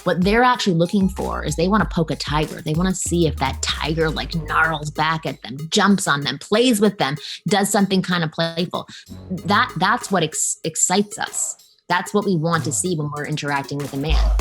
What they're actually looking for is they want to poke a tiger. They want to see if that tiger like gnarls back at them, jumps on them, plays with them, does something kind of playful. That's what excites us. That's what we want to see when we're interacting with a man.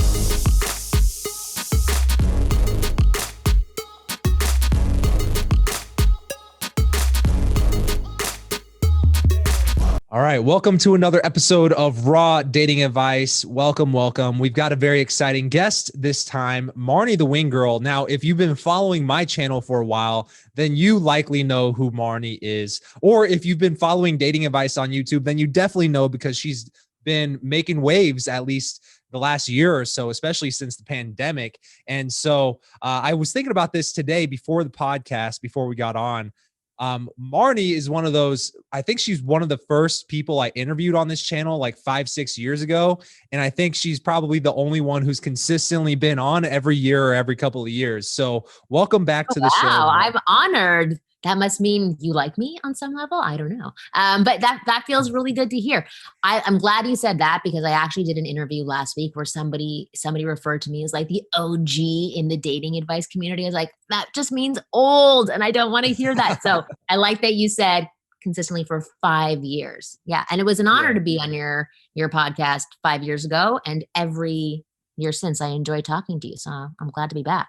All right. Welcome to another episode of Raw Dating Advice. Welcome, welcome. We've got a very exciting guest this time, Marni the Wing Girl. Now, if you've been following my channel for a while, then you likely know who Marni is. Or if you've been following Dating Advice on YouTube, then you definitely know because she's been making waves at least the last year or so, especially since the pandemic. And so I was thinking about this today before the podcast, before we got on. Marni is one of those, I think she's one of the first people I interviewed on this channel like 5-6 years ago. And I think she's probably the only one who's consistently been on every year or every couple of years. So welcome back to the show. Wow, I'm honored. That must mean you like me on some level. I don't know. But that feels really good to hear. I'm glad you said that because I actually did an interview last week where somebody referred to me as like the OG in the dating advice community. I was like, that just means old and I don't want to hear that. So I like that you said consistently for 5 years. Yeah. And it was an honor to be on your podcast 5 years ago. And every year since, I enjoy talking to you. So I'm glad to be back.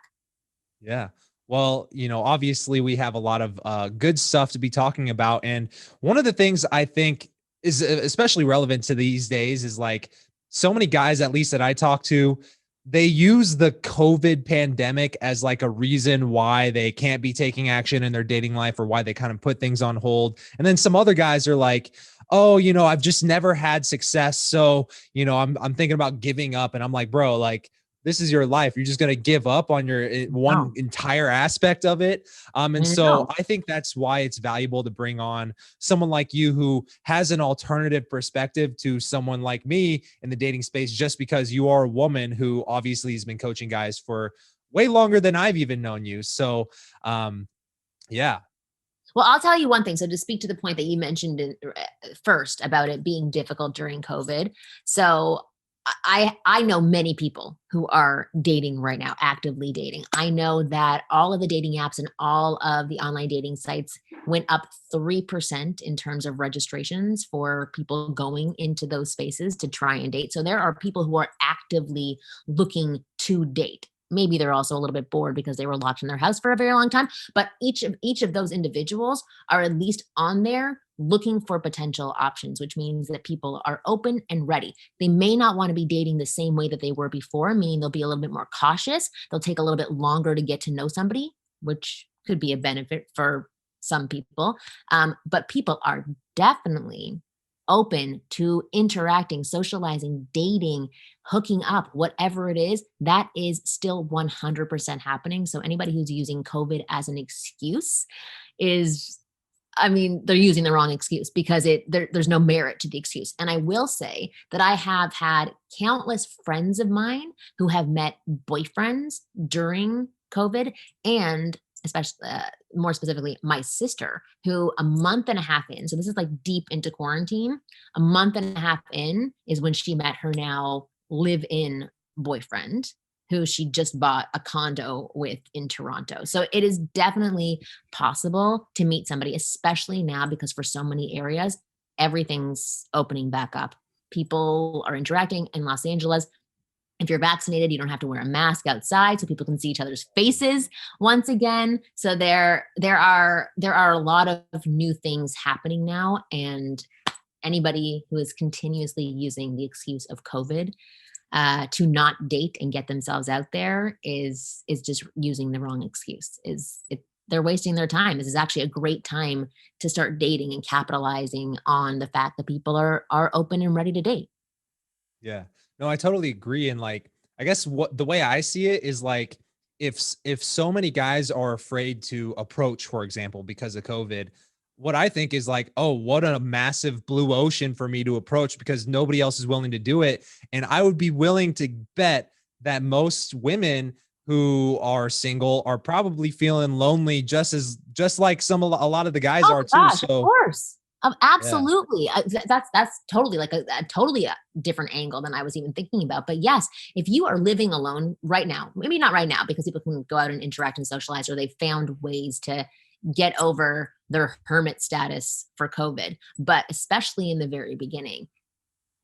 Yeah. Well, obviously we have a lot of good stuff to be talking about. And one of the things I think is especially relevant to these days is like so many guys, at least that I talk to, they use the COVID pandemic as like a reason why they can't be taking action in their dating life or why they kind of put things on hold. And then some other guys are like, oh, I've just never had success. So, I'm thinking about giving up. And I'm like, bro, like, this is your life. You're just going to give up on your one entire aspect of it. And so I think that's why it's valuable to bring on someone like you who has an alternative perspective to someone like me in the dating space, just because you are a woman who obviously has been coaching guys for way longer than I've even known you. So, yeah. Well, I'll tell you one thing. So to speak to the point that you mentioned first about it being difficult during COVID. So I know many people who are dating right now, actively dating. I know that all of the dating apps and all of the online dating sites went up 3% in terms of registrations for people going into those spaces to try and date. So there are people who are actively looking to date. Maybe they're also a little bit bored because they were locked in their house for a very long time. But each of those individuals are at least on there looking for potential options, which means that people are open and ready. They may not want to be dating the same way that they were before, meaning they'll be a little bit more cautious. They'll take a little bit longer to get to know somebody, which could be a benefit for some people. But people are definitely open to interacting, socializing, dating, hooking up, whatever it is, that is still 100% happening. So anybody who's using COVID as an excuse they're using the wrong excuse because there's no merit to the excuse. And I will say that I have had countless friends of mine who have met boyfriends during COVID, and especially more specifically, my sister, who a month and a half in, so this is like deep into quarantine, a month and a half in is when she met her now live-in boyfriend, who she just bought a condo with in Toronto. So it is definitely possible to meet somebody, especially now because for so many areas, everything's opening back up. People are interacting in Los Angeles. If you're vaccinated, you don't have to wear a mask outside so people can see each other's faces once again. So there are a lot of new things happening now, and anybody who is continuously using the excuse of COVID to not date and get themselves out there is just using the wrong excuse. They're wasting their time. This is actually a great time to start dating and capitalizing on the fact that people are open and ready to date. Yeah, no, I totally agree. And like, I guess the way I see it is like, if so many guys are afraid to approach, for example, because of COVID, what I think is like, oh, what a massive blue ocean for me to approach because nobody else is willing to do it. And I would be willing to bet that most women who are single are probably feeling lonely just like a lot of the guys are too. Gosh, So of course. Yeah. Absolutely. That's totally like a totally a different angle than I was even thinking about. But yes, if you are living alone right now, maybe not right now because people can go out and interact and socialize, or they've found ways to get over their hermit status for COVID. But especially in the very beginning,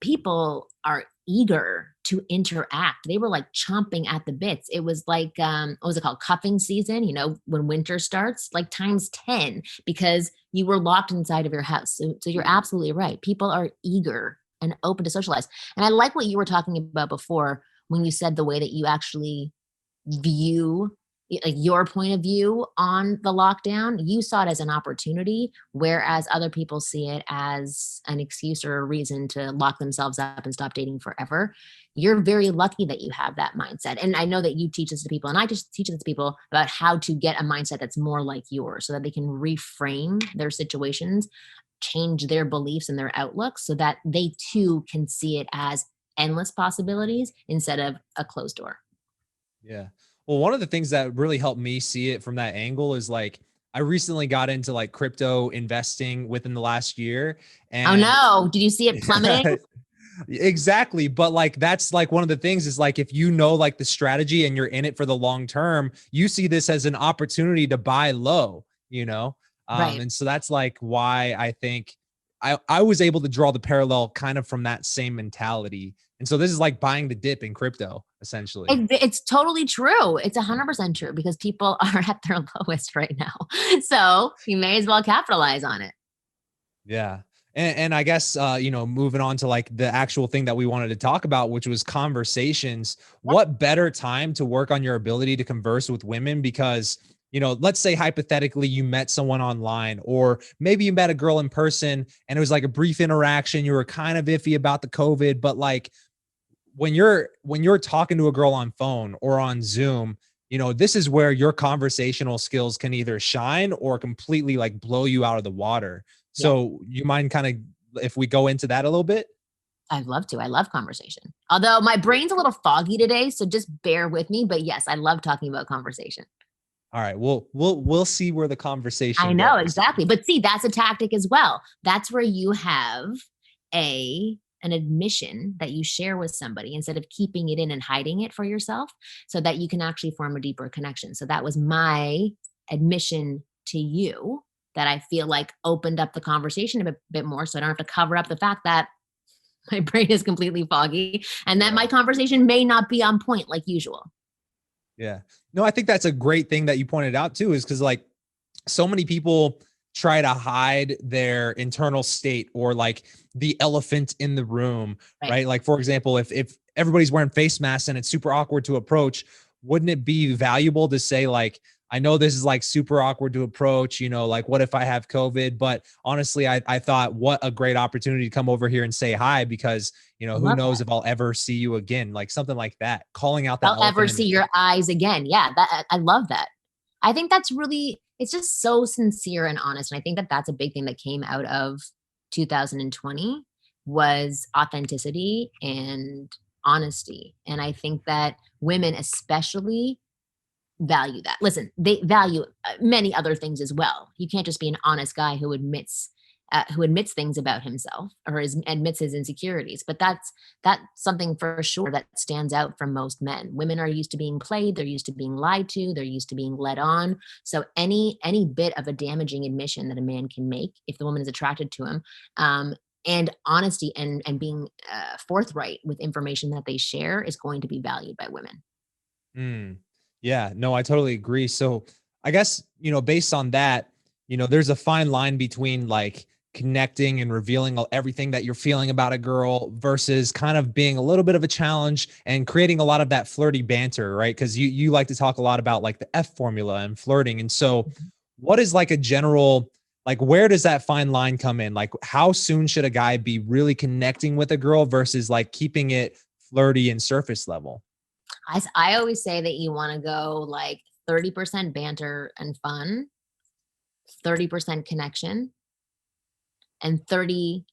people are eager to interact. They were like chomping at the bits. It was like, what was it called? Cuffing season, when winter starts, like times 10, because you were locked inside of your house. So you're absolutely right. People are eager and open to socialize. And I like what you were talking about before when you said the way that you actually view like your point of view on the lockdown. You saw it as an opportunity, whereas other people see it as an excuse or a reason to lock themselves up and stop dating forever. You're very lucky that you have that mindset. And I know that you teach this to people, and I just teach this to people about how to get a mindset that's more like yours so that they can reframe their situations, change their beliefs and their outlooks so that they too can see it as endless possibilities instead of a closed door. Yeah. Well, one of the things that really helped me see it from that angle is like I recently got into like crypto investing within the last year. Oh And no, did you see it plummeting? exactly. But like that's like one of the things is like if you know like the strategy and you're in it for the long term, you see this as an opportunity to buy low, you know? Right. And so that's like why I think I was able to draw the parallel kind of from that same mentality. And so this is like buying the dip in crypto, essentially. It's totally true. It's 100% true because people are at their lowest right now. So you may as well capitalize on it. Yeah. And I guess, moving on to like the actual thing that we wanted to talk about, which was conversations. Yep. What better time to work on your ability to converse with women? Because, let's say hypothetically you met someone online, or maybe you met a girl in person and it was like a brief interaction. You were kind of iffy about the COVID, but like when you're talking to a girl on phone or on Zoom, this is where your conversational skills can either shine or completely like blow you out of the water. Yeah, So you mind kind of if we go into that a little bit? I'd love to. I love conversation. Although my brain's a little foggy today, so just bear with me. But yes, I love talking about conversation. All right, we'll see where the I conversation know goes. exactly. But see, that's a tactic as well. That's where you have an admission that you share with somebody instead of keeping it in and hiding it for yourself so that you can actually form a deeper connection. So that was my admission to you that I feel like opened up the conversation a bit more so I don't have to cover up the fact that my brain is completely foggy and that my Yeah. conversation may not be on point like usual. Yeah. No, I think that's a great thing that you pointed out too, is because like so many people try to hide their internal state or like the elephant in the room, Right. right? Like for example, if everybody's wearing face masks and it's super awkward to approach, wouldn't it be valuable to say like, I know this is like super awkward to approach, like what if I have COVID? But honestly, I thought what a great opportunity to come over here and say hi because, I who love knows that. if I'll ever see you again, like something like that, calling out that I'll ever elephant in see the your room. eyes again. Yeah, that I love that. I think that's really it's just so sincere and honest, and I think that that's a big thing that came out of 2020 was authenticity and honesty, and I think that women especially value that. Listen, they value many other things as well. You can't just be an honest guy who admits things about himself or admits his insecurities. But that's something for sure that stands out from most men. Women are used to being played. They're used to being lied to. They're used to being led on. So any bit of a damaging admission that a man can make, if the woman is attracted to him, and honesty and being forthright with information that they share is going to be valued by women. Mm. Yeah, no, I totally agree. So I guess, based on that, there's a fine line between like connecting and revealing everything that you're feeling about a girl versus kind of being a little bit of a challenge and creating a lot of that flirty banter, right? Because you like to talk a lot about like the F formula and flirting. And so what is like a general like where does that fine line come in? Like how soon should a guy be really connecting with a girl versus like keeping it flirty and surface level? I always say that you want to go like 30% banter and fun, 30% connection, and 30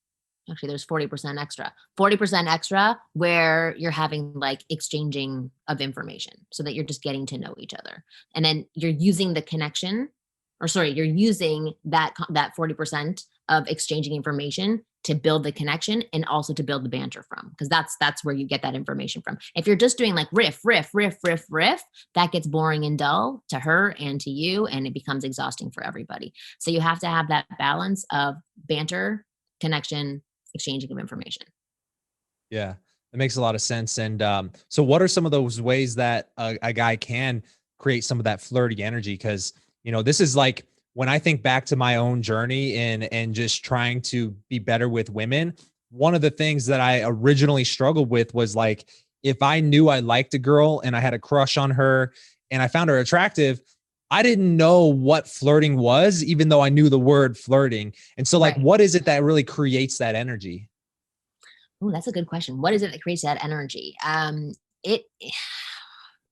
actually there's 40% extra. 40% extra where you're having like exchanging of information so that you're just getting to know each other. And then you're using the connection or sorry, you're using that 40% of exchanging information to build the connection and also to build the banter from, because that's where you get that information from. If you're just doing like riff, that gets boring and dull to her and to you, and it becomes exhausting for everybody. So you have to have that balance of banter, connection, exchanging of information. Yeah, that makes a lot of sense. And so, what are some of those ways that a guy can create some of that flirty energy? Because this is like when I think back to my own journey and just trying to be better with women. One of the things that I originally struggled with was like if I knew I liked a girl and I had a crush on her and I found her attractive, I didn't know what flirting was, even though I knew the word flirting. And so, like, Right. what is it that really creates that energy? Oh, that's a good question. What is it that creates that energy? It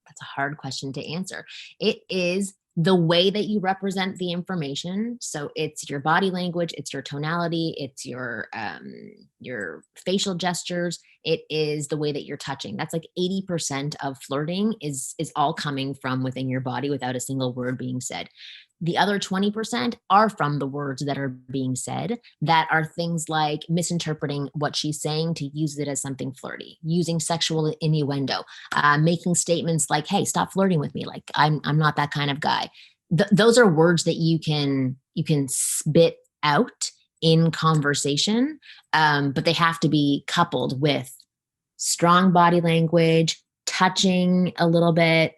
that's a hard question to answer. It is the way that you represent the information. So it's your body language, it's your tonality, it's your facial gestures. It is the way that you're touching. That's like 80% of flirting is all coming from within your body without a single word being said. The other 20% are from the words that are being said, that are things like misinterpreting what she's saying to use it as something flirty, using sexual innuendo, making statements like, "Hey, stop flirting with me. Like I'm not that kind of guy." Those are words that you can spit out in conversation, but they have to be coupled with strong body language, touching a little bit,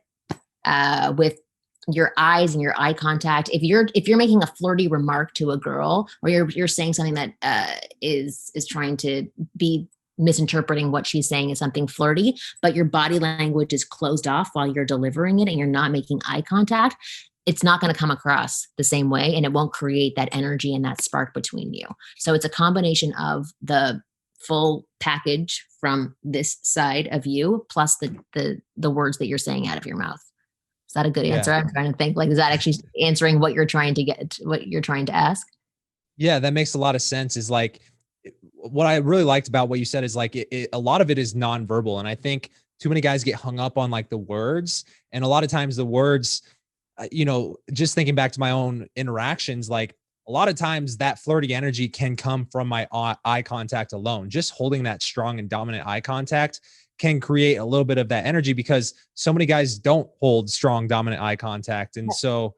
with your eyes and your eye contact. If you're making a flirty remark to a girl, or you're saying something that is trying to be misinterpreting what she's saying as something flirty, but your body language is closed off while you're delivering it and you're not making eye contact, it's not going to come across the same way, and it won't create that energy and that spark between you. So it's a combination of the full package from this side of you, plus the words that you're saying out of your mouth. Is that a good answer? Yeah. I'm trying to think, like, is that actually answering what you're trying to get, what you're trying to ask? Yeah, that makes a lot of sense. Is like what I really liked about what you said is like a lot of it is nonverbal. And I think too many guys get hung up on like the words. And a lot of times the words, just thinking back to my own interactions, like a lot of times that flirty energy can come from my eye contact alone. Just holding that strong and dominant eye contact can create a little bit of that energy because so many guys don't hold strong, dominant eye contact. And so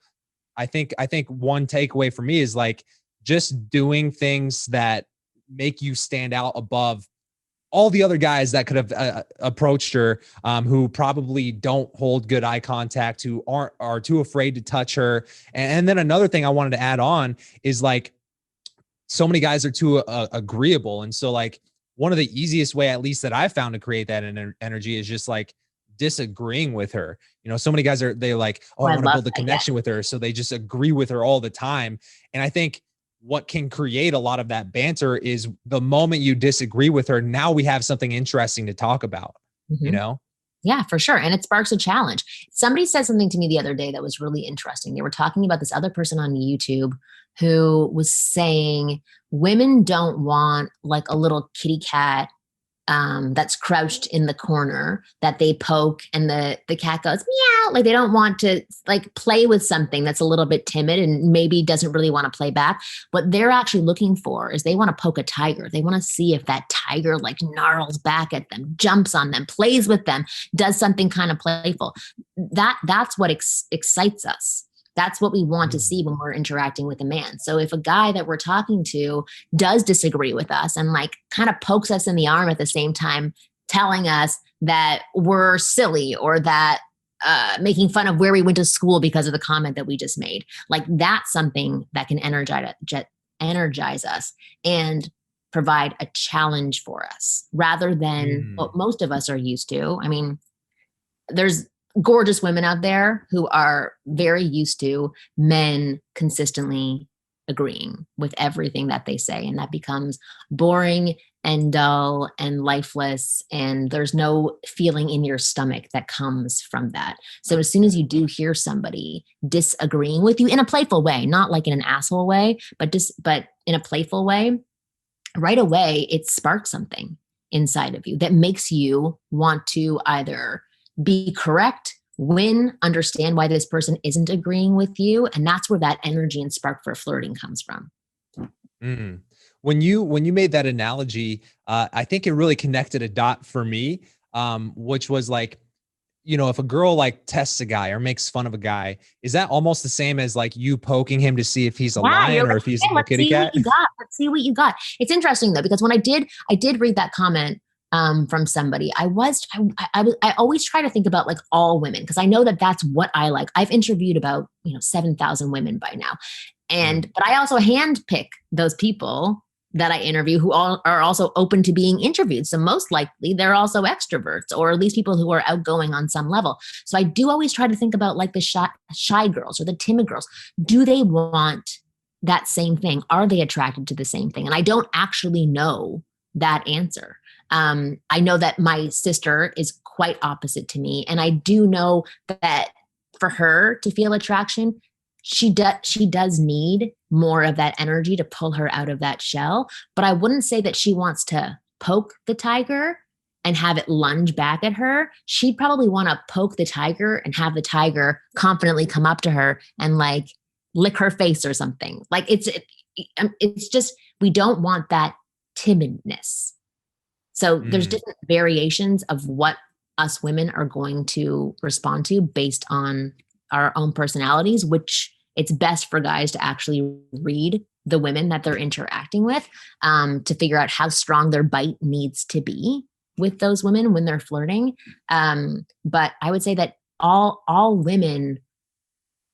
I think one takeaway for me is like just doing things that make you stand out above all the other guys that could have approached her, who probably don't hold good eye contact, who are too afraid to touch her. And then another thing I wanted to add on is like so many guys are too agreeable, and so like one of the easiest way, at least that I found, to create that energy is just like disagreeing with her. So many guys they like, oh, Oh, I I want to love build a that. Yeah. connection with her, so they just agree with her all the time. And I think what can create a lot of that banter is the moment you disagree with her, now we have something interesting to talk about, you Mhm. know? Yeah, for sure. And it sparks a challenge. Somebody said something to me the other day that was really interesting. They were talking about this other person on YouTube who was saying women don't want like a little kitty cat, that's crouched in the corner that they poke and the cat goes meow. Like they don't want to like play with something that's a little bit timid and maybe doesn't really want to play back. What they're actually looking for is they want to poke a tiger. They want to see if that tiger like gnarls back at them, jumps on them, plays with them, does something kind of playful. That's what excites us. That's what we want to Mm. see when we're interacting with a man. So if a guy that we're talking to does disagree with us and like kind of pokes us in the arm at the same time, telling us that we're silly or that making fun of where we went to school because of the comment that we just made, like that's something that can energize us and provide a challenge for us rather than what Mm. most of us are used to. I mean, there's gorgeous women out there who are very used to men consistently agreeing with everything that they say, and that becomes boring and dull and lifeless, and there's no feeling in your stomach that comes from that. So as soon as you do hear somebody disagreeing with you in a playful way, not like in an asshole way, but in a playful way, right away it sparks something inside of you that makes you want to either be correct, win, understand why this person isn't agreeing with you. And that's where that energy and spark for flirting comes from. Mm. When you made that analogy, I think it really connected a dot for me, which was like, if a girl like tests a guy or makes fun of a guy, is that almost the same as like you poking him to see if he's a Yeah, you're lion or like, if he's a okay, little let's kitty see what cat? you got. Let's see what you got. It's interesting though, because when I did read that comment from somebody. I always try to think about like all women because I know that that's what I like. I've interviewed about 7,000 women by now, Mm, but I also handpick those people that I interview who all are also open to being interviewed. So most likely they're also extroverts or at least people who are outgoing on some level. So I do always try to think about like the shy girls or the timid girls. Do they want that same thing? Are they attracted to the same thing? And I don't actually know that answer. I know that my sister is quite opposite to me. And I do know that for her to feel attraction, she does need more of that energy to pull her out of that shell. But I wouldn't say that she wants to poke the tiger and have it lunge back at her. She'd probably want to poke the tiger and have the tiger confidently come up to her and like lick her face or something. Like it's just we don't want that timidness. So there's mm, different variations of what us women are going to respond to based on our own personalities, which it's best for guys to actually read the women that they're interacting with to figure out how strong their bite needs to be with those women when they're flirting. But I would say that all women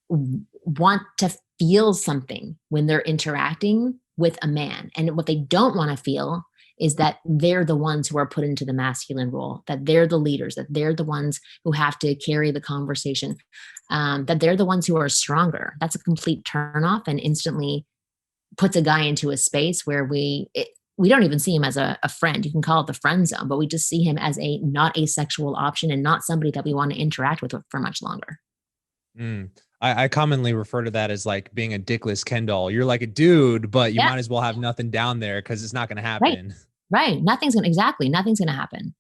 want to feel something when they're interacting with a man. And what they don't want to feel is that they're the ones who are put into the masculine role, that they're the leaders, that they're the ones who have to carry the conversation, that they're the ones who are stronger. That's a complete turnoff and instantly puts a guy into a space where we don't even see him as a friend. You can call it the friend zone, but we just see him as a not a sexual option and not somebody that we want to interact with for much longer. mm. I commonly refer to that as like being a dickless Ken doll. You're like a dude, but you Yeah, might as well have nothing down there because it's not going to right. happen. Right. Nothing's going to happen.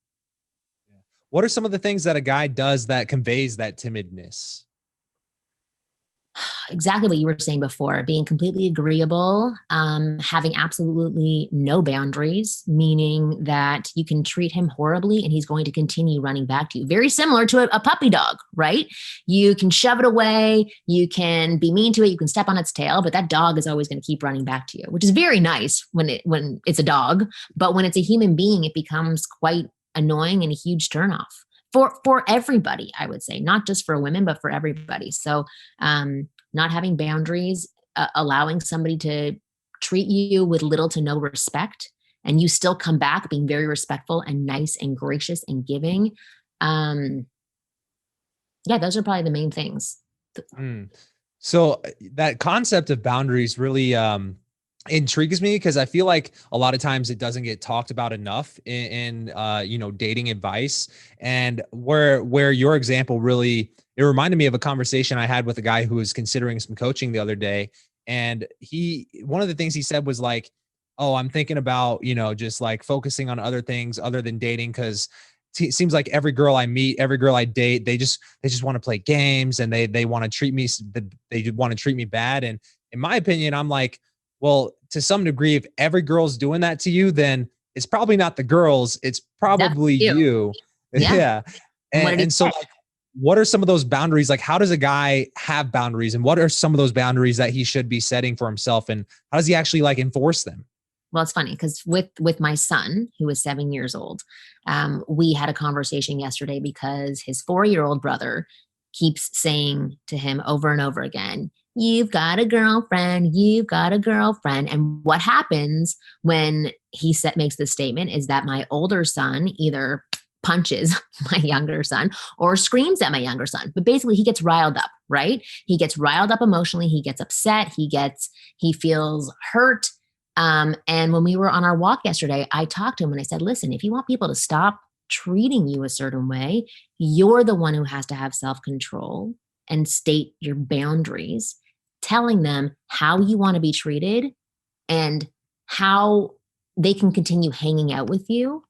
What are some of the things that a guy does that conveys that timidness? Exactly what you were saying before, being completely agreeable, having absolutely no boundaries, meaning that you can treat him horribly and he's going to continue running back to you. Very similar to a puppy dog, right? You can shove it away, you can be mean to it, you can step on its tail, but that dog is always going to keep running back to you, which is very nice when it's a dog. But when it's a human being, it becomes quite annoying and a huge turnoff. For everybody, I would say, not just for women, but for everybody. So not having boundaries, allowing somebody to treat you with little to no respect, and you still come back being very respectful and nice and gracious and giving. Um, yeah, those are probably the main things. Mm. So that concept of boundaries really intrigues me because I feel like a lot of times it doesn't get talked about enough in dating advice. And where your example really, it reminded me of a conversation I had with a guy who was considering some coaching the other day. And one of the things he said was like, oh, I'm thinking about, just like focusing on other things other than dating because it seems like every girl I meet, every girl I date, they just want to play games and they want to treat me, they want to treat me bad. And in my opinion, I'm like, well, to some degree, if every girl's doing that to you, then it's probably not the girls, it's That's probably you. you. Yeah. Yeah. And what did he And so say? like, what are some of those boundaries? Like, how does a guy have boundaries and what are some of those boundaries that he should be setting for himself? And how does he actually like enforce them? Well, it's funny because with my son, who is 7 years old, we had a conversation yesterday because his 4-year-old brother keeps saying to him over and over again, "You've got a girlfriend. You've got a girlfriend." And what happens when makes this statement is that my older son either punches my younger son or screams at my younger son. But basically, he gets riled up, right? He gets riled up emotionally. He gets upset. He feels hurt, and when we were on our walk yesterday, I talked to him and I said, listen, if you want people to stop treating you a certain way, you're the one who has to have self control and state your boundaries, telling them how you want to be treated and how they can continue hanging out with you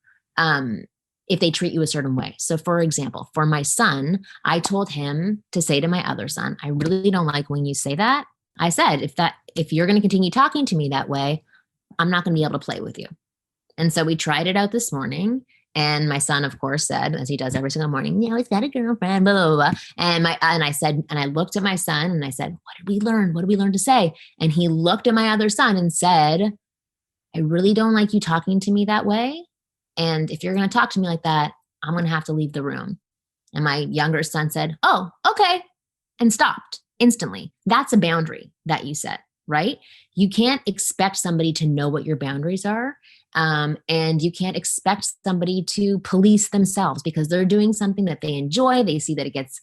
if they treat you a certain way. So, for example, for my son, I told him to say to my other son, I really don't like when you say that. I said, if you're going to continue talking to me that way, I'm not going to be able to play with you. And so we tried it out this morning. And my son, of course, said, as he does every single morning, he's got a girlfriend, blah, blah, blah. And I looked at my son and I said, what did we learn? What did we learn to say? And he looked at my other son and said, I really don't like you talking to me that way. And if you're going to talk to me like that, I'm going to have to leave the room. And my younger son said, oh, okay. And stopped instantly. That's a boundary that you set, right? You can't expect somebody to know what your boundaries are. And you can't expect somebody to police themselves because they're doing something that they enjoy. They see that it gets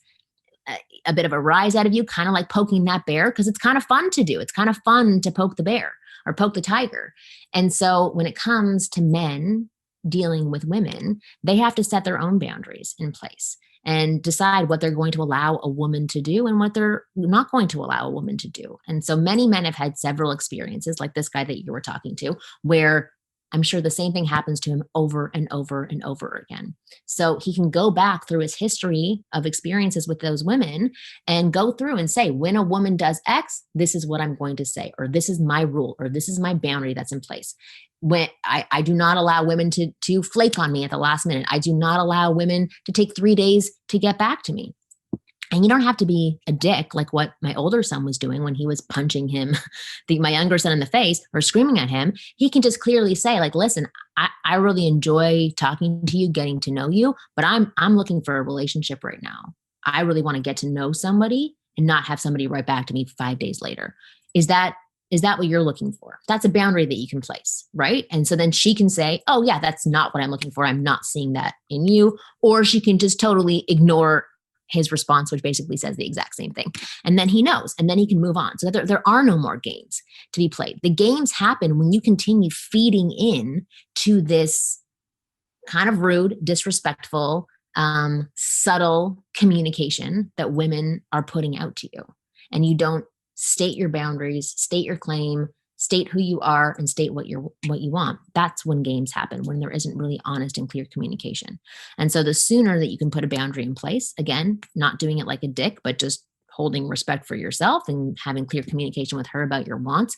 a bit of a rise out of you, kind of like poking that bear, because it's kind of fun to do. It's kind of fun to poke the bear or poke the tiger. And so when it comes to men dealing with women, they have to set their own boundaries in place and decide what they're going to allow a woman to do and what they're not going to allow a woman to do. And so many men have had several experiences like this guy that you were talking to, where I'm sure the same thing happens to him over and over and over again. So he can go back through his history of experiences with those women and go through and say, when a woman does X, this is what I'm going to say, or this is my rule, or this is my boundary that's in place. When I do not allow women to flake on me at the last minute. I do not allow women to take 3 days to get back to me. And you don't have to be a dick like what my older son was doing when he was punching him, my younger son in the face or screaming at him. He can just clearly say, like, listen, I really enjoy talking to you, getting to know you, but I'm looking for a relationship right now. I really want to get to know somebody and not have somebody write back to me 5 days later. Is that what you're looking for? That's a boundary that you can place, right? And so then she can say, oh yeah, that's not what I'm looking for. I'm not seeing that in you. Or she can just totally ignore his response, which basically says the exact same thing. And then he knows, and then he can move on. So there are no more games to be played. The games happen when you continue feeding in to this kind of rude, disrespectful, subtle communication that women are putting out to you. And you don't state your boundaries, state your claim, state who you are, and state what you want. That's when games happen, when there isn't really honest and clear communication. And so the sooner that you can put a boundary in place, again, not doing it like a dick, but just holding respect for yourself and having clear communication with her about your wants,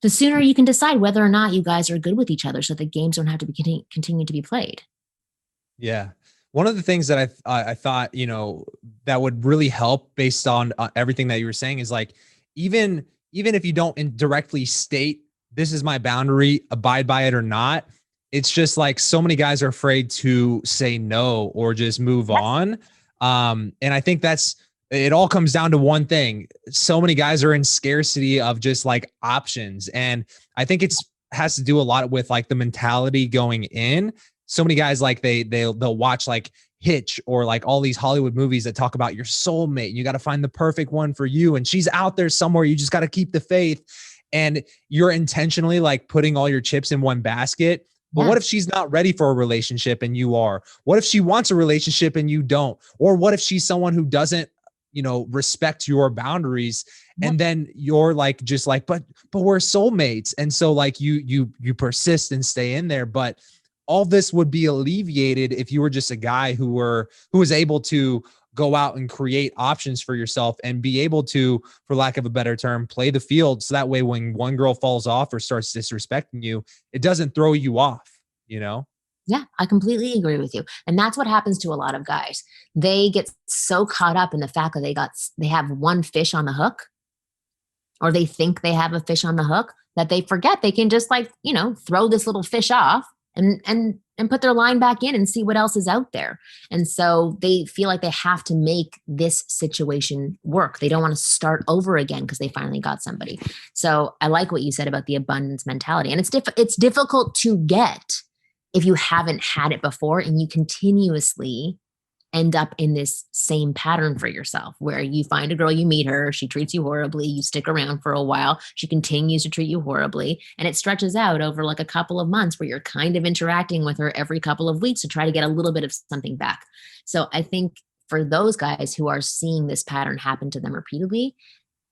the sooner you can decide whether or not you guys are good with each other so the games don't have to be continue to be played. Yeah. One of the things that I thought, that would really help based on everything that you were saying is like, even if you don't directly state, this is my boundary, abide by it or not, it's just like so many guys are afraid to say no or just move on. And I think it all comes down to one thing. So many guys are in scarcity of just like options. And I think has to do a lot with like the mentality going in. So many guys, like they'll watch like Hitch or like all these Hollywood movies that talk about your soulmate. You got to find the perfect one for you. And she's out there somewhere. You just got to keep the faith. And you're intentionally like putting all your chips in one basket. But what if she's not ready for a relationship and you are? What if she wants a relationship and you don't? Or what if she's someone who doesn't, respect your boundaries? And then you're like, just like, but we're soulmates. And so like you persist and stay in there. But all this would be alleviated if you were just a guy who was able to go out and create options for yourself and be able to, for lack of a better term, play the field. So that way, when one girl falls off or starts disrespecting you, it doesn't throw you off, Yeah, I completely agree with you. And that's what happens to a lot of guys. They get so caught up in the fact that they have one fish on the hook, or they think they have a fish on the hook, that they forget they can just like, throw this little fish off and put their line back in and see what else is out there. And so they feel like they have to make this situation work. They don't want to start over again because they finally got somebody. So I like what you said about the abundance mentality. And it's difficult to get if you haven't had it before and you continuously end up in this same pattern for yourself where you find a girl, you meet her, she treats you horribly, you stick around for a while, she continues to treat you horribly, and it stretches out over like a couple of months where you're kind of interacting with her every couple of weeks to try to get a little bit of something back. So I think for those guys who are seeing this pattern happen to them repeatedly,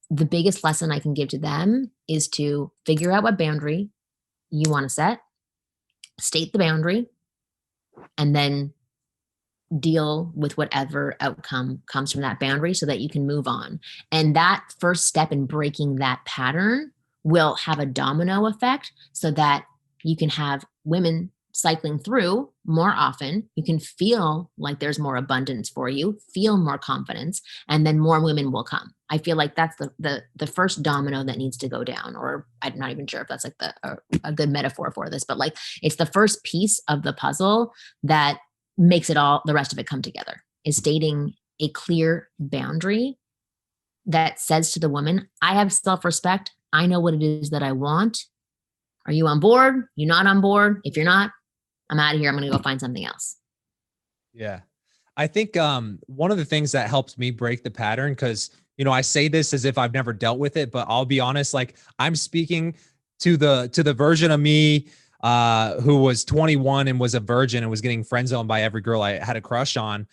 the biggest lesson I can give to them is to figure out what boundary you want to set, state the boundary, and then deal with whatever outcome comes from that boundary so that you can move on. And that first step in breaking that pattern will have a domino effect so that you can have women cycling through more often. You can feel like there's more abundance for you, feel more confidence, and then more women will come. I feel like that's the first domino that needs to go down. Or I'm not even sure if that's like a good metaphor for this, but like it's the first piece of the puzzle that makes it all, the rest of it come together, is stating a clear boundary that says to the woman, I have self-respect. I know what it is that I want. Are you on board? You're not on board? If you're not, I'm out of here. I'm going to go find something else. Yeah. I think one of the things that helps me break the pattern, because I say this as if I've never dealt with it, but I'll be honest, like I'm speaking to the version of me who was 21 and was a virgin and was getting friend zoned by every girl I had a crush on.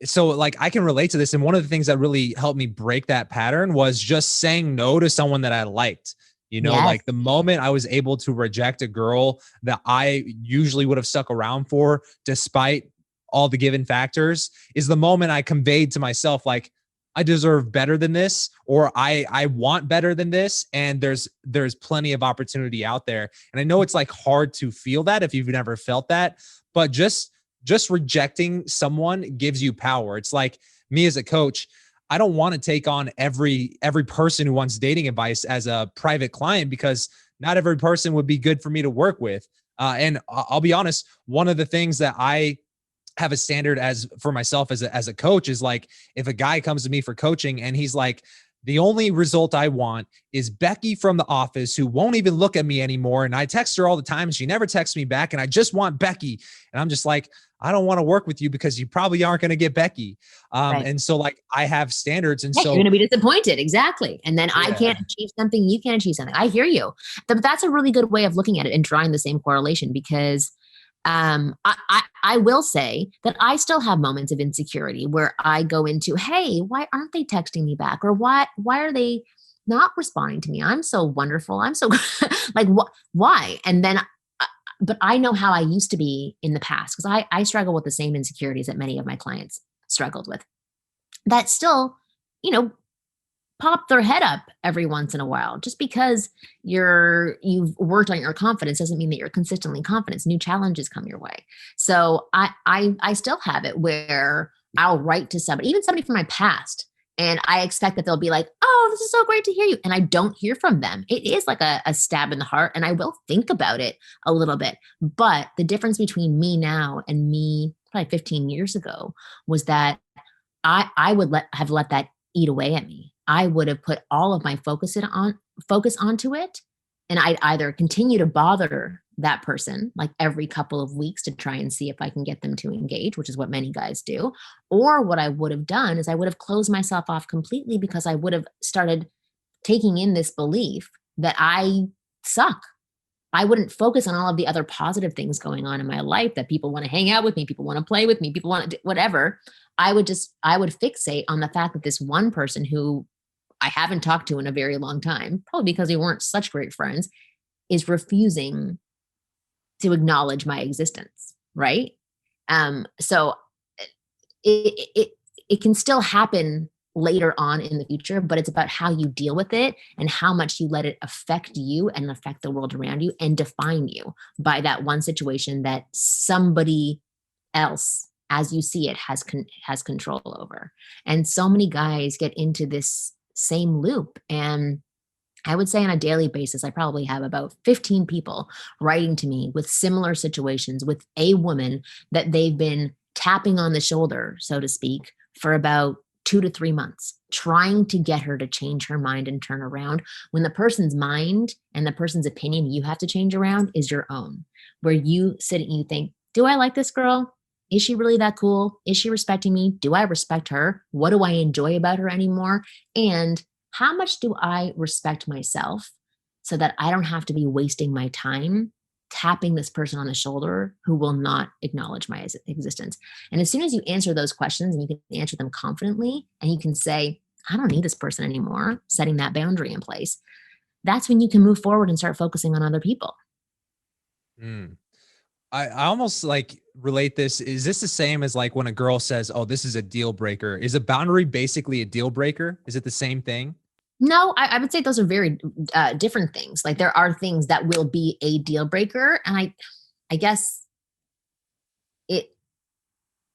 So like I can relate to this. And one of the things that really helped me break that pattern was just saying no to someone that I liked. Yes. Like the moment I was able to reject a girl that I usually would have stuck around for, despite all the given factors, is the moment I conveyed to myself, like, I deserve better than this, or I want better than this. And there's plenty of opportunity out there. And I know it's like hard to feel that if you've never felt that, but just rejecting someone gives you power. It's like me as a coach, I don't want to take on every person who wants dating advice as a private client, because not every person would be good for me to work with. And I'll be honest, one of the things that I have a standard as for myself as a coach is like, if a guy comes to me for coaching and he's like, the only result I want is Becky from the office who won't even look at me anymore, and I text her all the time and she never texts me back, and I just want Becky. And I'm just like, I don't want to work with you because you probably aren't going to get Becky. Right. And so like I have standards. And Yeah, so you're going to be disappointed. Exactly. And then I yeah, can't achieve something. You can't achieve something. I hear you. But that's a really good way of looking at it and drawing the same correlation, because I will say that I still have moments of insecurity where I go into, hey, why aren't they texting me back? Or why are they not responding to me? I'm so wonderful. I'm so like, why? And then, but I know how I used to be in the past, because I struggle with the same insecurities that many of my clients struggled with, that still, you know, pop their head up every once in a while. Just because you've worked on your confidence doesn't mean that you're consistently confident. New challenges come your way. So I still have it where I'll write to somebody, even somebody from my past, and I expect that they'll be like, oh, this is so great to hear you. And I don't hear from them. It is like a stab in the heart. And I will think about it a little bit. But the difference between me now and me probably 15 years ago was that I would have let that eat away at me. I would have put all of my focus onto it, and I'd either continue to bother that person like every couple of weeks to try and see if I can get them to engage, which is what many guys do. Or what I would have done is I would have closed myself off completely, because I would have started taking in this belief that I suck. I wouldn't focus on all of the other positive things going on in my life, that people want to hang out with me, people want to play with me, people want to do whatever. I would fixate on the fact that this one person who I haven't talked to in a very long time, probably because we weren't such great friends, is refusing to acknowledge my existence. Right. So it can still happen later on in the future, but it's about how you deal with it and how much you let it affect you and affect the world around you and define you by that one situation that somebody else, as you see it, has control over. And so many guys get into this same loop. And I would say on a daily basis, I probably have about 15 people writing to me with similar situations with a woman that they've been tapping on the shoulder, so to speak, for about 2 to 3 months, trying to get her to change her mind and turn around, when the person's mind and the person's opinion you have to change around is your own, where you sit and you think, do I like this girl? Is she really that cool? Is she respecting me? Do I respect her? What do I enjoy about her anymore? And how much do I respect myself so that I don't have to be wasting my time tapping this person on the shoulder who will not acknowledge my existence? And as soon as you answer those questions and you can answer them confidently, and you can say, I don't need this person anymore, setting that boundary in place, that's when you can move forward and start focusing on other people. Mm. I almost like relate this. Is this the same as like when a girl says, oh, this is a deal breaker? Is a boundary basically a deal breaker? Is it the same thing? No, I would say those are very different things. Like there are things that will be a deal breaker, and I guess it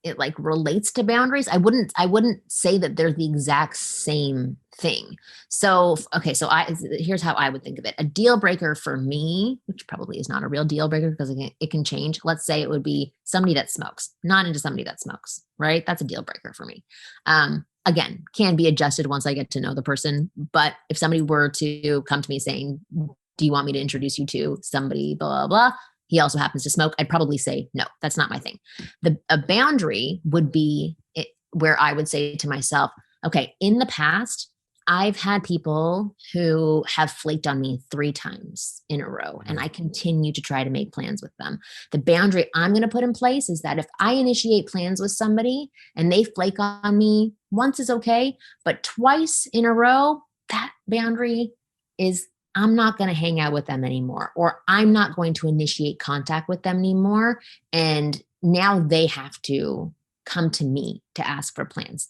it like relates to boundaries. I wouldn't say that they're the exact same thing. So okay, so I here's how I would think of it. A deal breaker for me, which probably is not a real deal breaker because it can change. Let's say it would be somebody that smokes, not into somebody that smokes, right? That's a deal breaker for me. Again, can be adjusted once I get to know the person. But if somebody were to come to me saying, do you want me to introduce you to somebody, blah, blah, blah, he also happens to smoke, I'd probably say, no, that's not my thing. A boundary would be where I would say to myself, okay, in the past, I've had people who have flaked on me 3 times in a row, and I continue to try to make plans with them. The boundary I'm going to put in place is that if I initiate plans with somebody and they flake on me once is okay, but twice in a row, that boundary is I'm not going to hang out with them anymore, or I'm not going to initiate contact with them anymore. And now they have to come to me to ask for plans.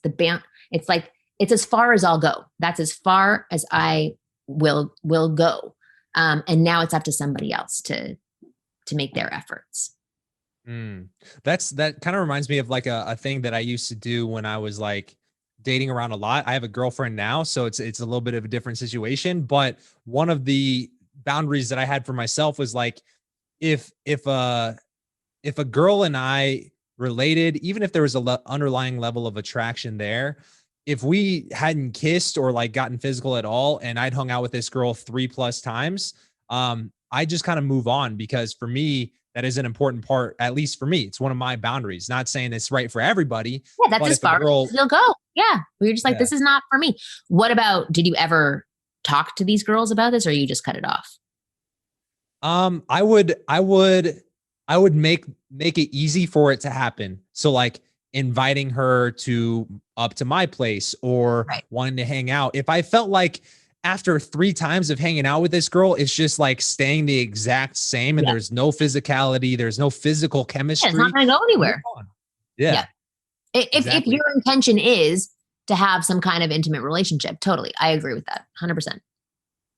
It's like, it's as far as I'll go. That's as far as I will go. And now it's up to somebody else to make their efforts. That kind of reminds me of like a thing that I used to do when I was like dating around a lot. I have a girlfriend now, so it's a little bit of a different situation. But one of the boundaries that I had for myself was like, if a girl and I related, even if there was a underlying level of attraction there, if we hadn't kissed or like gotten physical at all, and I'd hung out with this girl 3+ times, I just kind of move on, because for me, that is an important part, at least for me. It's one of my boundaries. Not saying it's right for everybody, Yeah, that's but as if a far girl, as you'll go. Yeah. We're just like, yeah, this is not for me. What about, did you ever talk to these girls about this, or you just cut it off? I would make it easy for it to happen. So like inviting her up to my place or Right. wanting to hang out. If I felt like after 3 times of hanging out with this girl, it's just like staying the exact same and Yeah. there's no physicality, there's no physical Yeah, it's not chemistry, going to go I move anywhere. on. Yeah. Yeah, If exactly. your intention is to have some kind of intimate relationship, totally. I agree with that 100%.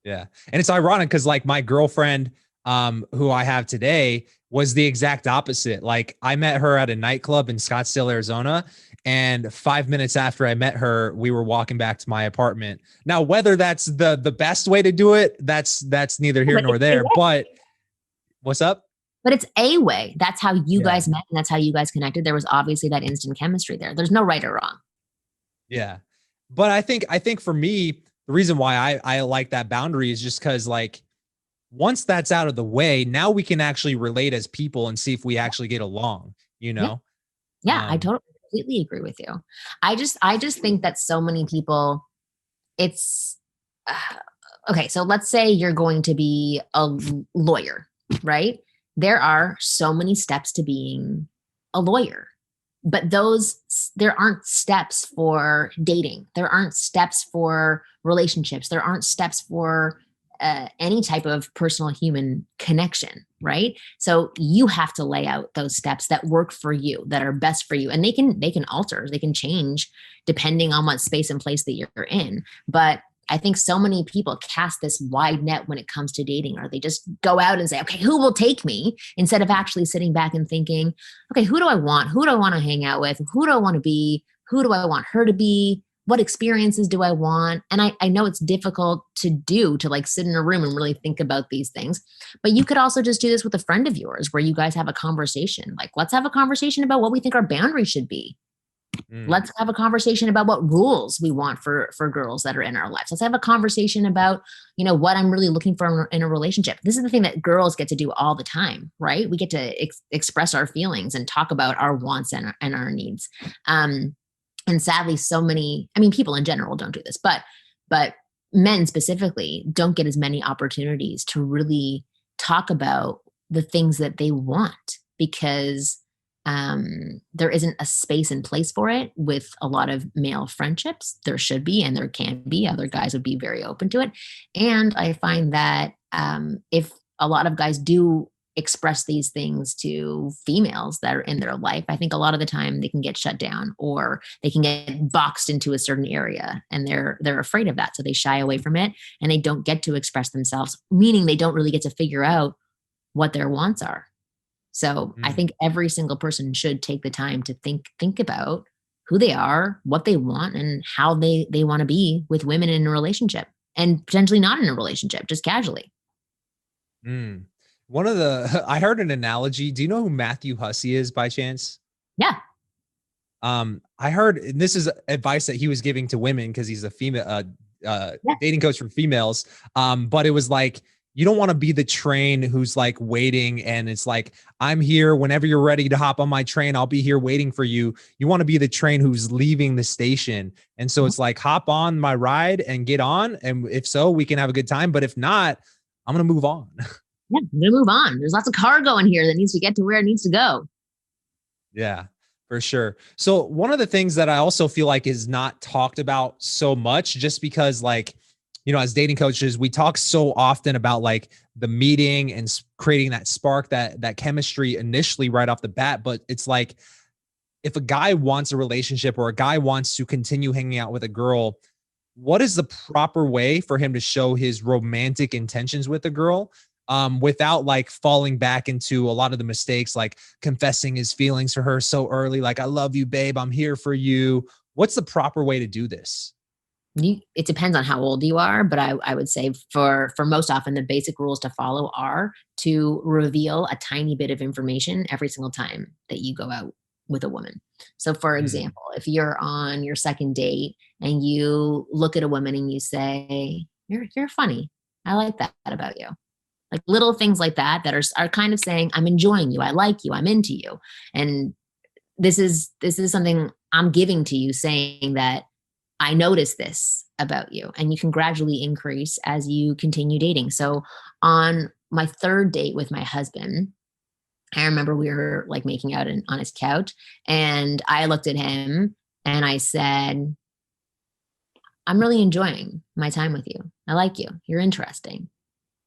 Yeah. And it's ironic because like my girlfriend, who I have today, was the exact opposite. Like I met her at a nightclub in Scottsdale, Arizona. And 5 minutes after I met her, we were walking back to my apartment. Now, whether that's the best way to do it, that's neither here But nor it's a there. way. But what's up? But it's a way. That's how you Yeah. guys met, and that's how you guys connected. There was obviously that instant chemistry there. There's no right or wrong. Yeah. But I think for me, the reason why I like that boundary is just because like once that's out of the way, now we can actually relate as people and see if we actually get along, you Yeah. know? Yeah, I Um, totally completely agree with you. I just think that so many people, it's uh, okay, so let's say you're going to be a lawyer, right? There are so many steps to being a lawyer, but there aren't steps for dating. There aren't steps for relationships. There aren't steps for any type of personal human connection, right? So you have to lay out those steps that work for you, that are best for you, and they can alter, they can change depending on what space and place that you're in. But I think so many people cast this wide net when it comes to dating, or they just go out and say, okay, who will take me? Instead of actually sitting back and thinking, okay, who do I want? Who do I want to hang out with? Who do I want to be? Who do I want her to be? What experiences do I want? And I know it's difficult to do, to like sit in a room and really think about these things. But you could also just do this with a friend of yours where you guys have a conversation. Like, let's have a conversation about what we think our boundaries should be. mm, Let's have a conversation about what rules we want for girls that are in our lives. Let's have a conversation about, what I'm really looking for in a relationship. This is the thing that girls get to do all the time, right? We get to express our feelings and talk about our wants and our needs. And sadly, so many, I mean, people in general don't do this, but men specifically don't get as many opportunities to really talk about the things that they want, because there isn't a space and place for it with a lot of male friendships. There should be, and there can be. Other guys would be very open to it. And I find that if a lot of guys do express these things to females that are in their life, I think a lot of the time they can get shut down or they can get boxed into a certain area, and they're afraid of that. So they shy away from it and they don't get to express themselves, meaning they don't really get to figure out what their wants are. So I Mm. think every single person should take the time to think about who they are, what they want, and how they want to be with women in a relationship, and potentially not in a relationship, just casually. Mm. One of the I heard an analogy. Do you know who Matthew Hussey is by chance? Yeah. I heard, and this is advice that he was giving to women because he's a female Yeah. dating coach for females. But it was like, you don't want to be the train who's like waiting and it's like, I'm here whenever you're ready to hop on my train, I'll be here waiting for you. You want to be the train who's leaving the station. And so Mhm. it's like, hop on my ride and get on. And if so, we can have a good time. But if not, I'm going to move on. Yeah. I'm gonna move on. There's lots of cargo in here that needs to get to where it needs to go. Yeah, for sure. So one of the things that I also feel like is not talked about so much, just because like, as dating coaches, we talk so often about like the meeting and creating that spark, that chemistry initially right off the bat. But it's like, if a guy wants a relationship or a guy wants to continue hanging out with a girl, what is the proper way for him to show his romantic intentions with a girl, without like falling back into a lot of the mistakes, like confessing his feelings for her so early, like, I love you, babe, I'm here for you. What's the proper way to do this? It depends on how old you are, but I would say for most often the basic rules to follow are to reveal a tiny bit of information every single time that you go out with a woman. So for Mm, example, if you're on your second date and you look at a woman and you say, you're funny. I like that about you. Like little things like that that are kind of saying, I'm enjoying you, I like you, I'm into you. And this is something I'm giving to you, saying that I notice this about you, and you can gradually increase as you continue dating. So on my third date with my husband, I remember we were like making out on his couch, and I looked at him and I said, I'm really enjoying my time with you. I like you. You're interesting.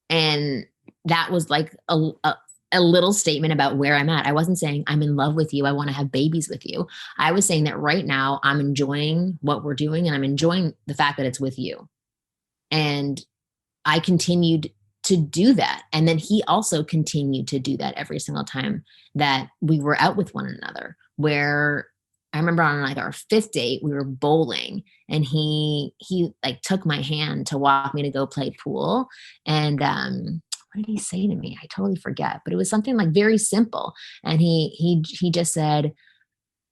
And that was like a little statement about where I'm at. I wasn't saying I'm in love with you. I want to have babies with you. I was saying that right now I'm enjoying what we're doing and I'm enjoying the fact that it's with you. And I continued to do that. And then he also continued to do that every single time that we were out with one another. Where I remember on like our fifth date, we were bowling and he like took my hand to walk me to go play pool. And what did he say to me? I totally forget, but it was something like very simple. And he just said,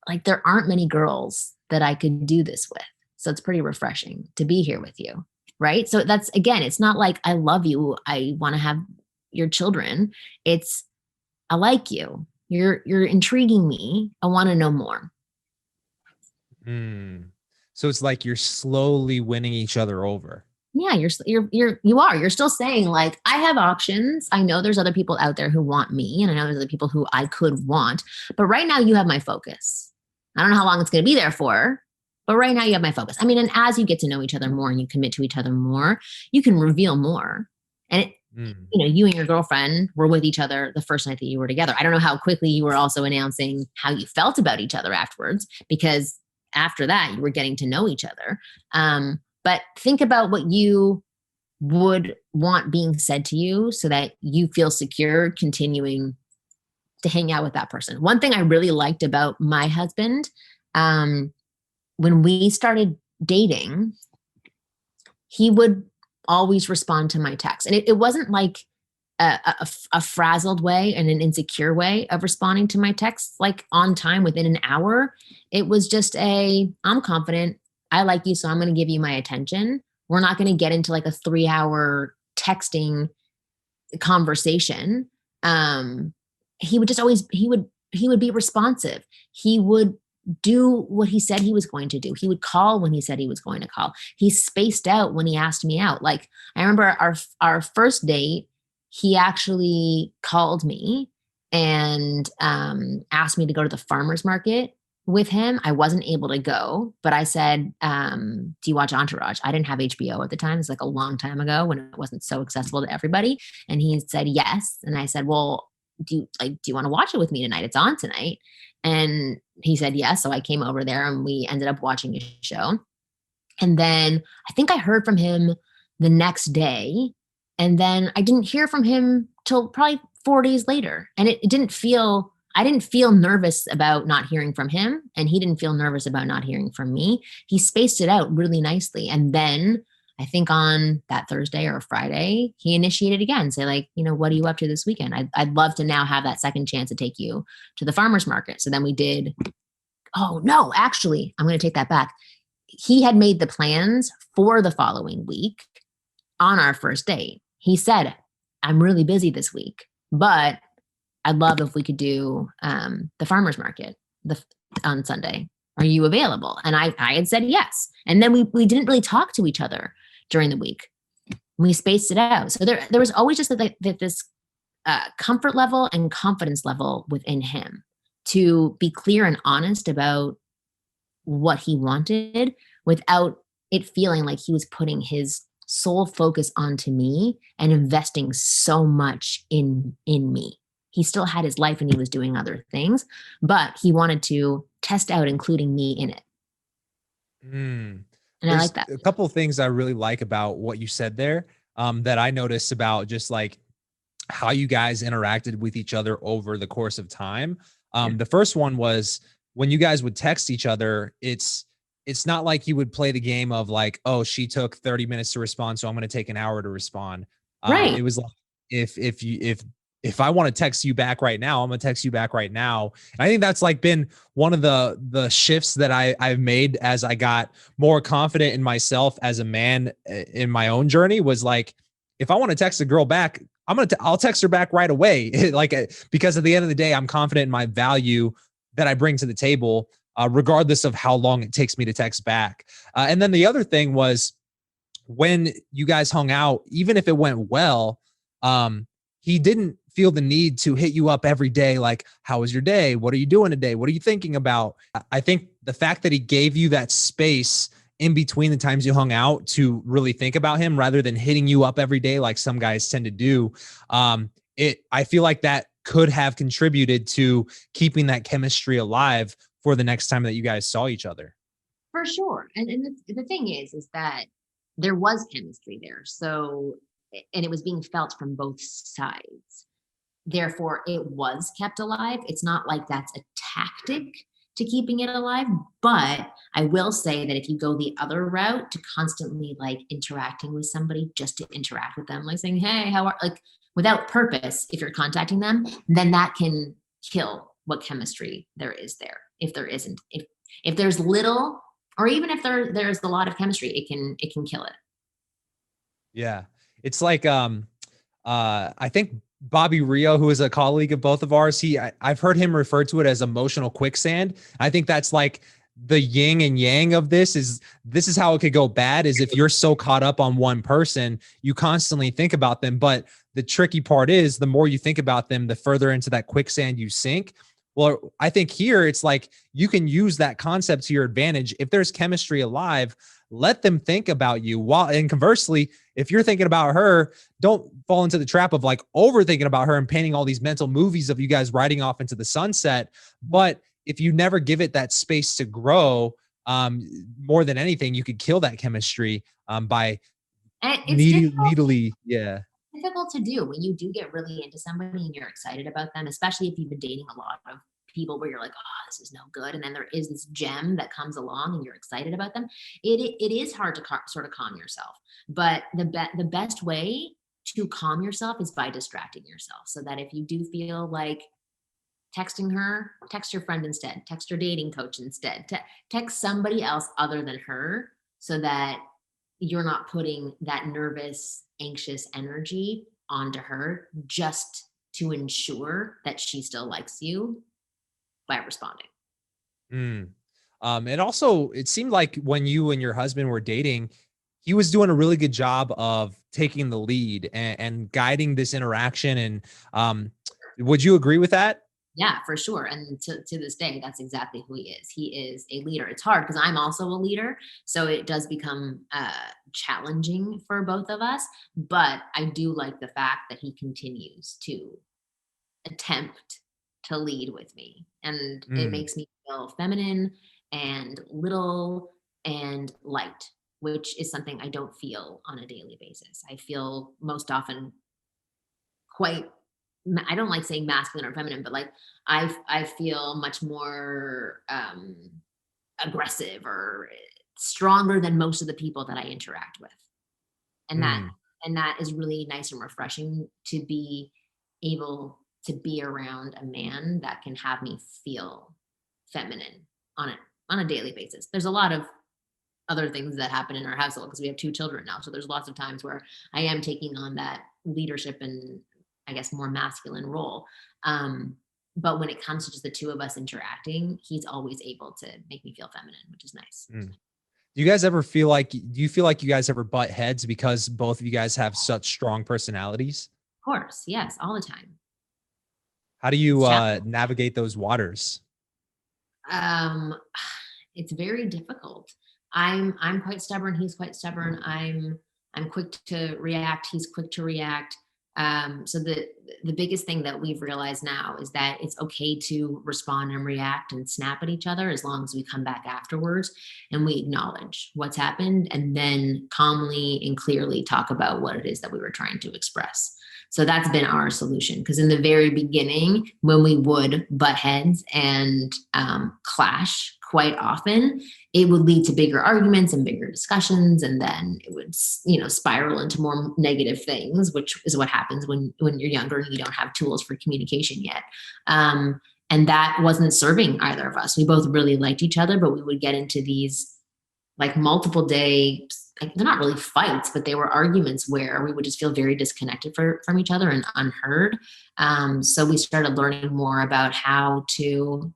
like, there aren't many girls that I could do this with. So it's pretty refreshing to be here with you. Right. So that's, again, it's not like I love you, I want to have your children. It's, I like you. You're intriguing me. I want to know more. mm. So it's like you're slowly winning each other over. Yeah, you're still saying like, I have options. I know there's other people out there who want me, and I know there's other people who I could want, but right now you have my focus. I don't know how long it's going to be there for, but right now you have my focus. I mean, and as you get to know each other more and you commit to each other more, you can reveal more. And Mm. you and your girlfriend were with each other the first night that you were together. I don't know how quickly you were also announcing how you felt about each other afterwards, because after that you were getting to know each other. But think about what you would want being said to you so that you feel secure continuing to hang out with that person. One thing I really liked about my husband, um, when we started dating, he would always respond to my text. And it wasn't like a frazzled way and an insecure way of responding to my texts, like on time within an hour. It was just I'm confident. I like you, so I'm going to give you my attention. We're not going to get into like a 3 hour texting conversation. um he would just always he would be responsive. He would do what he said he was going to do. He would call when he said he was going to call. He spaced out when he asked me out. Like, I remember our first date, he actually called me and asked me to go to the farmers market with him. I wasn't able to go, but I said, do you watch Entourage? I didn't have HBO at the time. It's like a long time ago when it wasn't so accessible to everybody. And he said yes. And I said, well, do you want to watch it with me tonight? It's on tonight. And he said yes. So I came over there and we ended up watching a show. And then I think I heard from him the next day. And then I didn't hear from him till probably 4 days later. And I didn't feel nervous about not hearing from him. And he didn't feel nervous about not hearing from me. He spaced it out really nicely. And then I think on that Thursday or Friday, he initiated again, say like, what are you up to this weekend? I'd love to now have that second chance to take you to the farmer's market. So then we did. Oh no, actually, I'm going to take that back. He had made the plans for the following week on our first date. He said, I'm really busy this week, but I'd love if we could do the farmer's market on Sunday. Are you available? And I had said yes. And then we didn't really talk to each other during the week. We spaced it out. So there was always just this comfort level and confidence level within him to be clear and honest about what he wanted without it feeling like he was putting his sole focus onto me and investing so much in me. He still had his life and he was doing other things, but he wanted to test out including me in it. And I There's like that. a couple of things I really like about what you said there, that I noticed about just like how you guys interacted with each other over the course of time. The first one was when you guys would text each other, it's not like you would play the game of like, oh, she took 30 minutes to respond, so I'm going to take an hour to respond. Right. It was like if I want to text you back right now, I'm gonna text you back right now. And I think that's like been one of the shifts that I've made as I got more confident in myself as a man in my own journey, was like, if I want to text a girl back, I'll text her back right away. Like, because at the end of the day, I'm confident in my value that I bring to the table, regardless of how long it takes me to text back. And then the other thing was when you guys hung out, even if it went well, he didn't feel the need to hit you up every day. Like, how was your day? What are you doing today? What are you thinking about? I think the fact that he gave you that space in between the times you hung out to really think about him rather than hitting you up every day, like some guys tend to do. I feel like that could have contributed to keeping that chemistry alive for the next time that you guys saw each other. For sure. And the thing is that there was chemistry there. So, and it was being felt from both sides. Therefore, it was kept alive. It's not like that's a tactic to keeping it alive. But I will say that if you go the other route to constantly like interacting with somebody just to interact with them, like saying, hey, how are, like without purpose, if you're contacting them, then that can kill what chemistry there is there. If there isn't, if there's little, or even if there's a lot of chemistry, it can kill it. Yeah. It's like, I think Bobby Rio, who is a colleague of both of ours, I've heard him refer to it as emotional quicksand. I think that's like the yin and yang of this is how it could go bad, is if you're so caught up on one person, you constantly think about them. But the tricky part is the more you think about them, the further into that quicksand you sink. Well, I think here it's like you can use that concept to your advantage. If there's chemistry alive, let them think about you. And conversely, if you're thinking about her, don't fall into the trap of like overthinking about her and painting all these mental movies of you guys riding off into the sunset. But if you never give it that space to grow, more than anything, you could kill that chemistry by And it's needily. Yeah. difficult to do when you do get really into somebody and you're excited about them, especially if you've been dating a lot of people where you're like, oh, this is no good. And then there is this gem that comes along and you're excited about them. It is hard to sort of calm yourself. But the best way to calm yourself is by distracting yourself. So that if you do feel like texting her, text your friend instead, text your dating coach instead, text somebody else other than her, so that you're not putting that nervous, anxious energy onto her just to ensure that she still likes you by responding. Mm. And also, it seemed like when you and your husband were dating, he was doing a really good job of taking the lead and guiding this interaction. And would you agree with that? Yeah, for sure. And to this day, that's exactly who he is. He is a leader. It's hard because I'm also a leader. So it does become challenging for both of us. But I do like the fact that he continues to attempt to lead with me. And it Mm, makes me feel feminine and little and light, which is something I don't feel on a daily basis. I feel most often quite, I don't like saying masculine or feminine, but like I feel much more aggressive or stronger than most of the people that I interact with. And that mm. and that is really nice and refreshing to be able to be around a man that can have me feel feminine on a on a daily basis. There's a lot of other things that happen in our household because we have 2 children now. So there's lots of times where I am taking on that leadership and, I guess, more masculine role. But when it comes to just the two of us interacting, he's always able to make me feel feminine, which is nice. Mm. Do you guys ever feel like do you feel like you guys ever butt heads because both of you guys have such strong personalities? Of course, yes, all the time. How do It's you challenging. navigate those waters? Um, it's very difficult. I'm quite stubborn. He's quite stubborn. I'm quick to react. He's quick to react. So the biggest thing that we've realized now is that it's okay to respond and react and snap at each other as long as we come back afterwards and we acknowledge what's happened and then calmly and clearly talk about what it is that we were trying to express. So that's been our solution. Because in the very beginning, when we would butt heads and clash quite often, it would lead to bigger arguments and bigger discussions, and then it would, spiral into more negative things, which is what happens when you're younger and you don't have tools for communication yet. And that wasn't serving either of us. We both really liked each other, but we would get into these like multiple day, like, they're not really fights, but they were arguments where we would just feel very disconnected from each other and unheard. So we started learning more about how to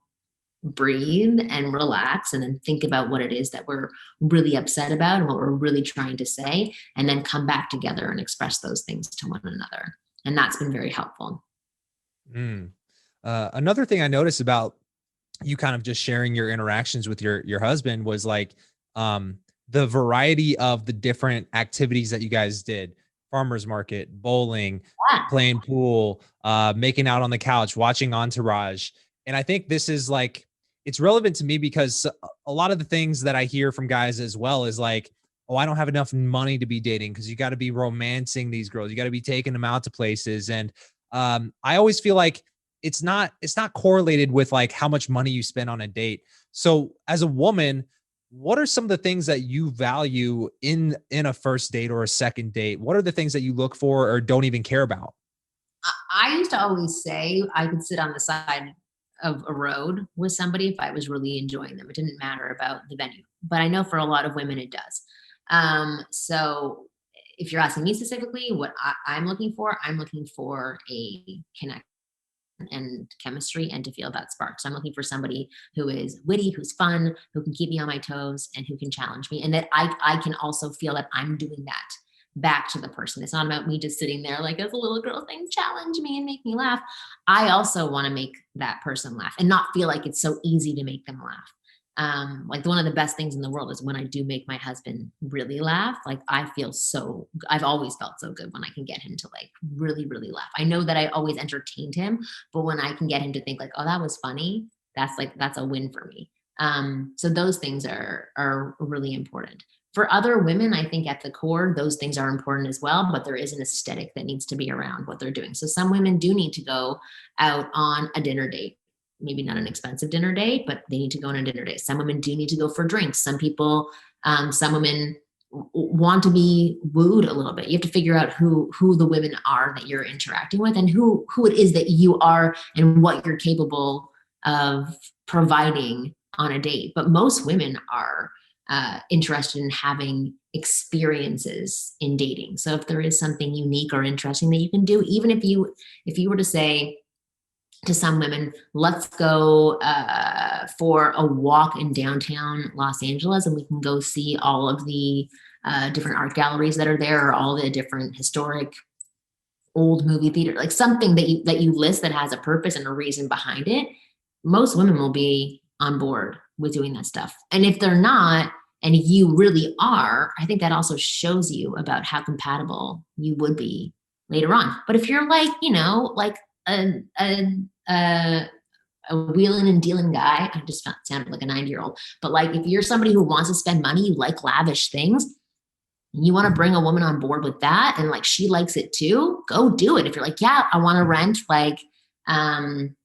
breathe and relax and then think about what it is that we're really upset about and what we're really trying to say, and then come back together and express those things to one another. And that's been very helpful. Mm. Another thing I noticed about you kind of just sharing your interactions with your husband was like um the variety of the different activities that you guys did: farmers market, bowling, Yeah. playing pool, making out on the couch, watching Entourage. And I think this is like it's relevant to me because a lot of the things that I hear from guys as well is like, oh, I don't have enough money to be dating because you got to be romancing these girls, you got to be taking them out to places. And I always feel like it's not correlated with like how much money you spend on a date. So as a woman, what are some of the things that you value in a first date or a second date? What are the things that you look for or don't even care about? I used to always say I could sit on the side of a road with somebody if I was really enjoying them. It didn't matter about the venue, but I know for a lot of women it does. So if you're asking me specifically what I'm looking for a connection and chemistry and to feel that spark. So I'm looking for somebody who is witty, who's fun, who can keep me on my toes and who can challenge me. And that I can also feel that I'm doing that back to the person. It's not about me just sitting there like as a little girl saying, challenge me and make me laugh. I also want to make that person laugh and not feel like it's so easy to make them laugh. Like one of the best things in the world is when I do make my husband really laugh. Like I've always felt so good when I can get him to like really, really laugh. I know that I always entertained him, but when I can get him to think like, oh, that was funny, that's a win for me. So those things are really important. For other women, I think at the core, those things are important as well, but there is an aesthetic that needs to be around what they're doing. So some women do need to go out on a dinner date, maybe not an expensive dinner date, but they need to go on a dinner date. Some women do need to go for drinks. Some women want to be wooed a little bit. You have to figure out who the women are that you're interacting with and who it is that you are and what you're capable of providing on a date. But most women are interested in having experiences in dating. So if there is something unique or interesting that you can do, even if you were to say to some women, let's go for a walk in downtown Los Angeles and we can go see all of the different art galleries that are there or all the different historic old movie theater, like something that you list that has a purpose and a reason behind it. Most women will be on board with doing that stuff. And if they're not, and you really are, I think that also shows you about how compatible you would be later on. But if you're like, like a a a, a wheeling and dealing guy. I just sounded like a 90-year-old. But like, if you're somebody who wants to spend money, you like lavish things, you want to bring a woman on board with that, and like she likes it too, go do it. If you're like, yeah, I want to rent um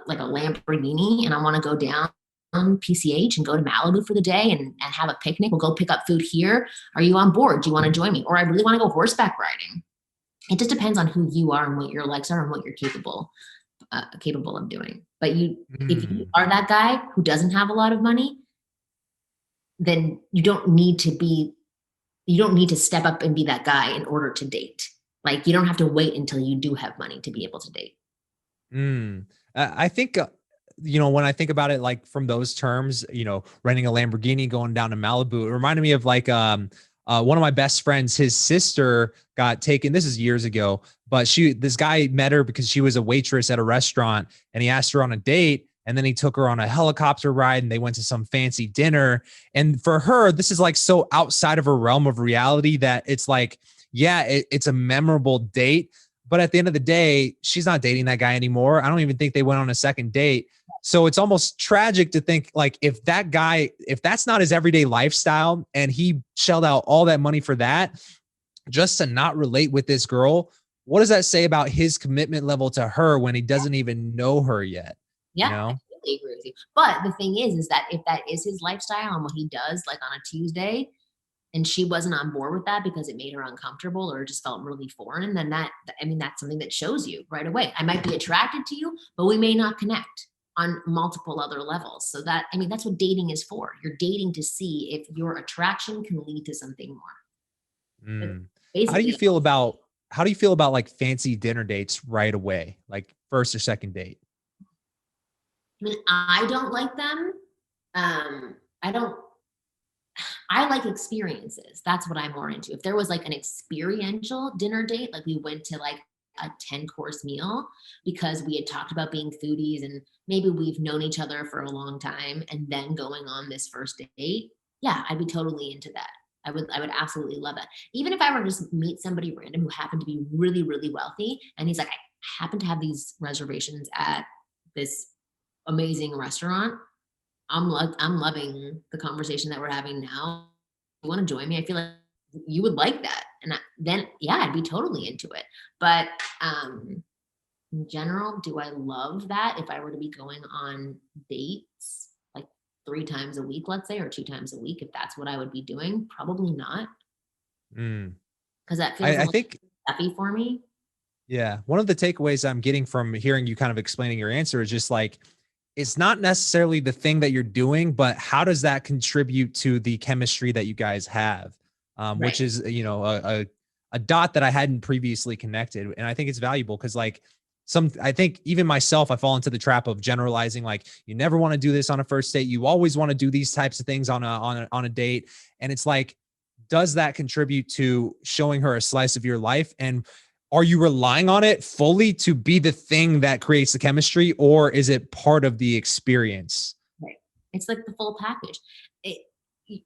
like a Lamborghini and I want to go down PCH and go to Malibu for the day and have a picnic. We'll go pick up food here. Are you on board? Do you want to join me? Or I really want to go horseback riding. It just depends on who you are and what your likes are and what you're capable of doing. But if you Mm. are that guy who doesn't have a lot of money, then you don't need to step up and be that guy in order to date. Like, you don't have to wait until you do have money to be able to date. Mm. I think, when I think about it, like from those terms, renting a Lamborghini, going down to Malibu, it reminded me of like, one of my best friends, his sister got taken. This is years ago, but this guy met her because she was a waitress at a restaurant and he asked her on a date. And then he took her on a helicopter ride and they went to some fancy dinner. And for her, this is like so outside of her realm of reality that it's like, yeah, it's a memorable date. But at the end of the day, she's not dating that guy anymore. I don't even think they went on a second date. So it's almost tragic to think like if that guy, if that's not his everyday lifestyle and he shelled out all that money for that just to not relate with this girl, what does that say about his commitment level to her when he doesn't even know her yet? You Yeah, I know? totally agree with you. But the thing is that if that is his lifestyle and what he does, like on a Tuesday, and she wasn't on board with that because it made her uncomfortable or it just felt really foreign, then I mean, that's something that shows you right away. I might be attracted to you, but we may not connect on multiple other levels. So that, I mean, that's what dating is for. You're dating to see if your attraction can lead to something more. That's Mm. How do you basically, feel about how do you feel about like fancy dinner dates right away, like first or second date? I mean, I don't like them. I don't I like experiences. That's what I'm more into. If there was like an experiential dinner date, like we went to like a 10-course meal because we had talked about being foodies and maybe we've known each other for a long time and then going on this first date, yeah, I'd be totally into that. I would absolutely love that. Even if I were to just meet somebody random who happened to be really, really wealthy and he's like, I happen to have these reservations at this amazing restaurant. I'm loving the conversation that we're having now. You want to join me? I feel like you would like that, and then yeah, I'd be totally into it. But in general, do I love that? If I were to be going on dates like 3 times a week, let's say, or 2 times a week, if that's what I would be doing, probably not, Mm. because that feels a I little think stuffy for me. Yeah. One of the takeaways I'm getting from hearing you kind of explaining your answer is just like, it's not necessarily the thing that you're doing, but how does that contribute to the chemistry that you guys have? Which Right. is, a dot that I hadn't previously connected. And I think it's valuable because like I think even myself, I fall into the trap of generalizing, like you never want to do this on a first date. You always want to do these types of things on a date. And it's like, does that contribute to showing her a slice of your life? And are you relying on it fully to be the thing that creates the chemistry, or is it part of the experience? Right. It's like the full package. It,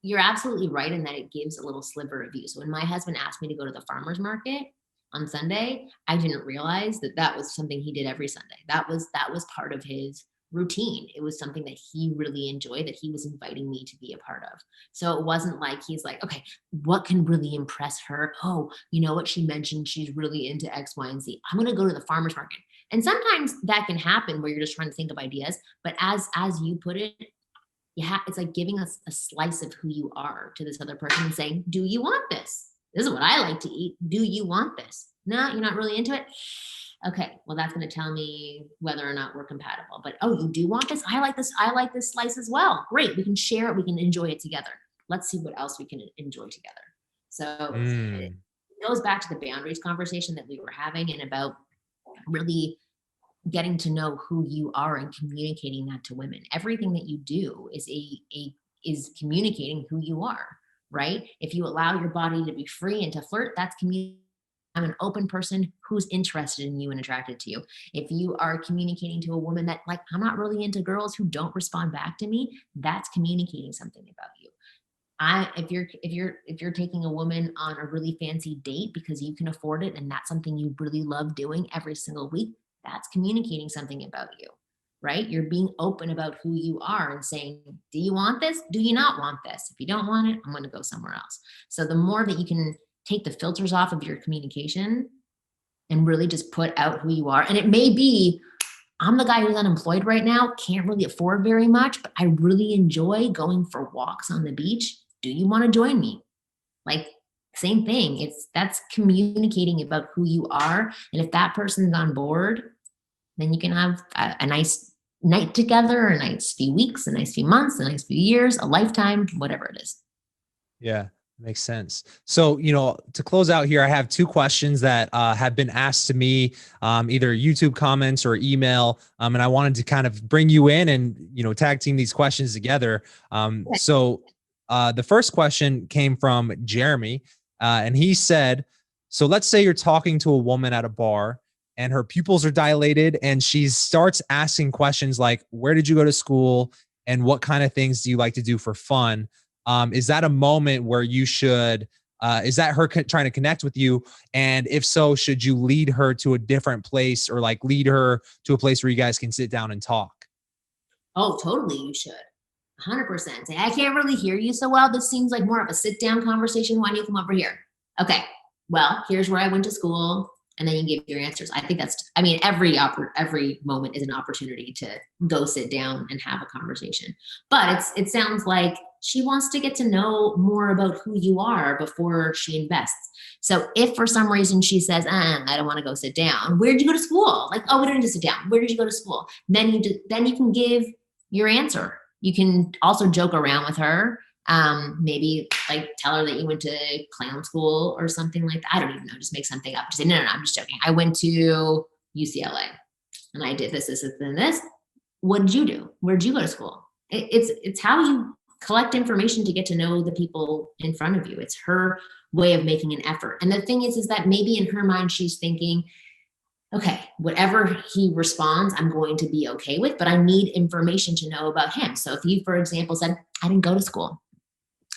you're absolutely right in that it gives a little sliver of you. So when my husband asked me to go to the farmer's market on Sunday, I didn't realize that that was something he did every Sunday. That was part of his routine. It was something that he really enjoyed, that he was inviting me to be a part of. So it wasn't like he's like, okay, what can really impress her? Oh, you know what, she mentioned she's really into X, Y, and Z. I'm going to go to the farmer's market. And sometimes that can happen where you're just trying to think of ideas. But as you put it, it's like giving us a slice of who you are to this other person and saying, do you want this? This is what I like to eat. Do you want this? No, you're not really into it. Okay, well, that's going to tell me whether or not we're compatible. But oh, you do want this? I like this. I like this slice as well. Great. We can share it. We can enjoy it together. Let's see what else we can enjoy together. So it Mm, goes back to the boundaries conversation that we were having and about really getting to know who you are and communicating that to women. Everything that you do is communicating who you are, right? If you allow your body to be free and to flirt, that's communicating. I'm an open person who's interested in you and attracted to you. If you are communicating to a woman that like, I'm not really into girls who don't respond back to me, that's communicating something about you. If you're taking a woman on a really fancy date because you can afford it and that's something you really love doing every single week, That's communicating something about you, right? You're being open about who you are and saying, do you want this? Do you not want this? If you don't want it, I'm going to go somewhere else. So the more that you can take the filters off of your communication and really just put out who you are. And it may be, I'm the guy who's unemployed right now, can't really afford very much, but I really enjoy going for walks on the beach. Do you want to join me? Like, same thing. That's communicating about who you are. And if that person's on board, then you can have a nice night together, a nice few weeks, a nice few months, a nice few years, a lifetime, whatever it is. Yeah, makes sense. So, to close out here, I have two questions that have been asked to me, either YouTube comments or email. And I wanted to kind of bring you in and, tag team these questions together. The first question came from Jeremy, and he said, so let's say you're talking to a woman at a bar and her pupils are dilated and she starts asking questions like, where did you go to school? And what kind of things do you like to do for fun? Is that a moment where you should, is that her trying to connect with you? And if so, should you lead her to a different place or like lead her to a place where you guys can sit down and talk? Oh, totally. You should. 100%. Say, I can't really hear you so well. This seems like more of a sit down conversation. Why don't you come over here? Okay. Well, here's where I went to school. And then you give your answers. I think every moment is an opportunity to go sit down and have a conversation. But it sounds like she wants to get to know more about who you are before she invests. So if for some reason she says, I don't want to go sit down, where did you go to school? Like, oh, we don't need to sit down. Where did you go to school? Then you can give your answer. You can also joke around with her. Maybe like tell her that you went to clown school or something like that. I don't even know. Just make something up. Just say, no, I'm just joking. I went to UCLA and I did this, and this. What did you do? Where did you go to school? It's how you collect information to get to know the people in front of you. It's her way of making an effort. And the thing is that maybe in her mind, she's thinking, okay, whatever he responds, I'm going to be okay with, but I need information to know about him. So if you, for example, said, I didn't go to school,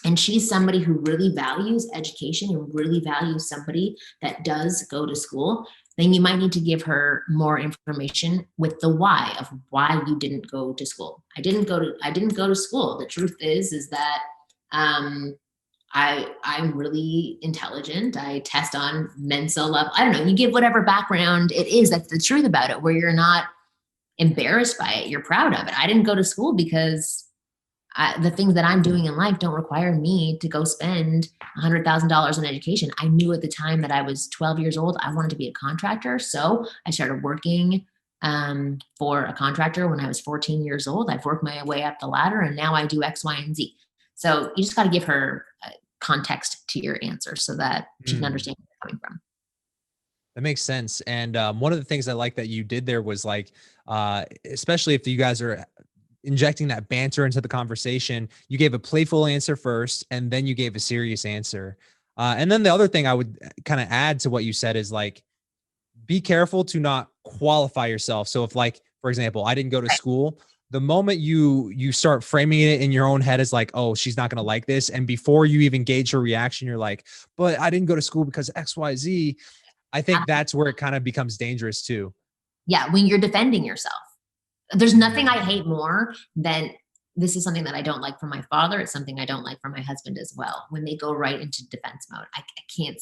and she's somebody who really values education and really values somebody that does go to school, then you might need to give her more information with the why of why you didn't go to school. I didn't go to school. The truth is that I'm really intelligent. I test on Mensa level. I don't know. You give whatever background it is. That's the truth about it, where you're not embarrassed by it. You're proud of it. I didn't go to school because the things that I'm doing in life don't require me to go spend $100,000 on education. I knew at the time that I was 12 years old, I wanted to be a contractor. So I started working for a contractor when I was 14 years old. I've worked my way up the ladder and now I do X, Y, and Z. So you just got to give her context to your answer so that she can understand where you're coming from. That makes sense. And one of the things I like that you did there was like, especially if you guys are injecting that banter into the conversation, you gave a playful answer first, and then you gave a serious answer. And then the other thing I would kind of add to what you said is like, be careful to not qualify yourself. So if like, for example, I didn't go to school, the moment you start framing it in your own head as like, oh, she's not going to like this. And before you even gauge her reaction, you're like, but I didn't go to school because X, Y, Z. I think that's where it kind of becomes dangerous too. Yeah. When you're defending yourself, there's nothing I hate more than, this is something that I don't like from my father. It's something I don't like from my husband as well. When they go right into defense mode, I can't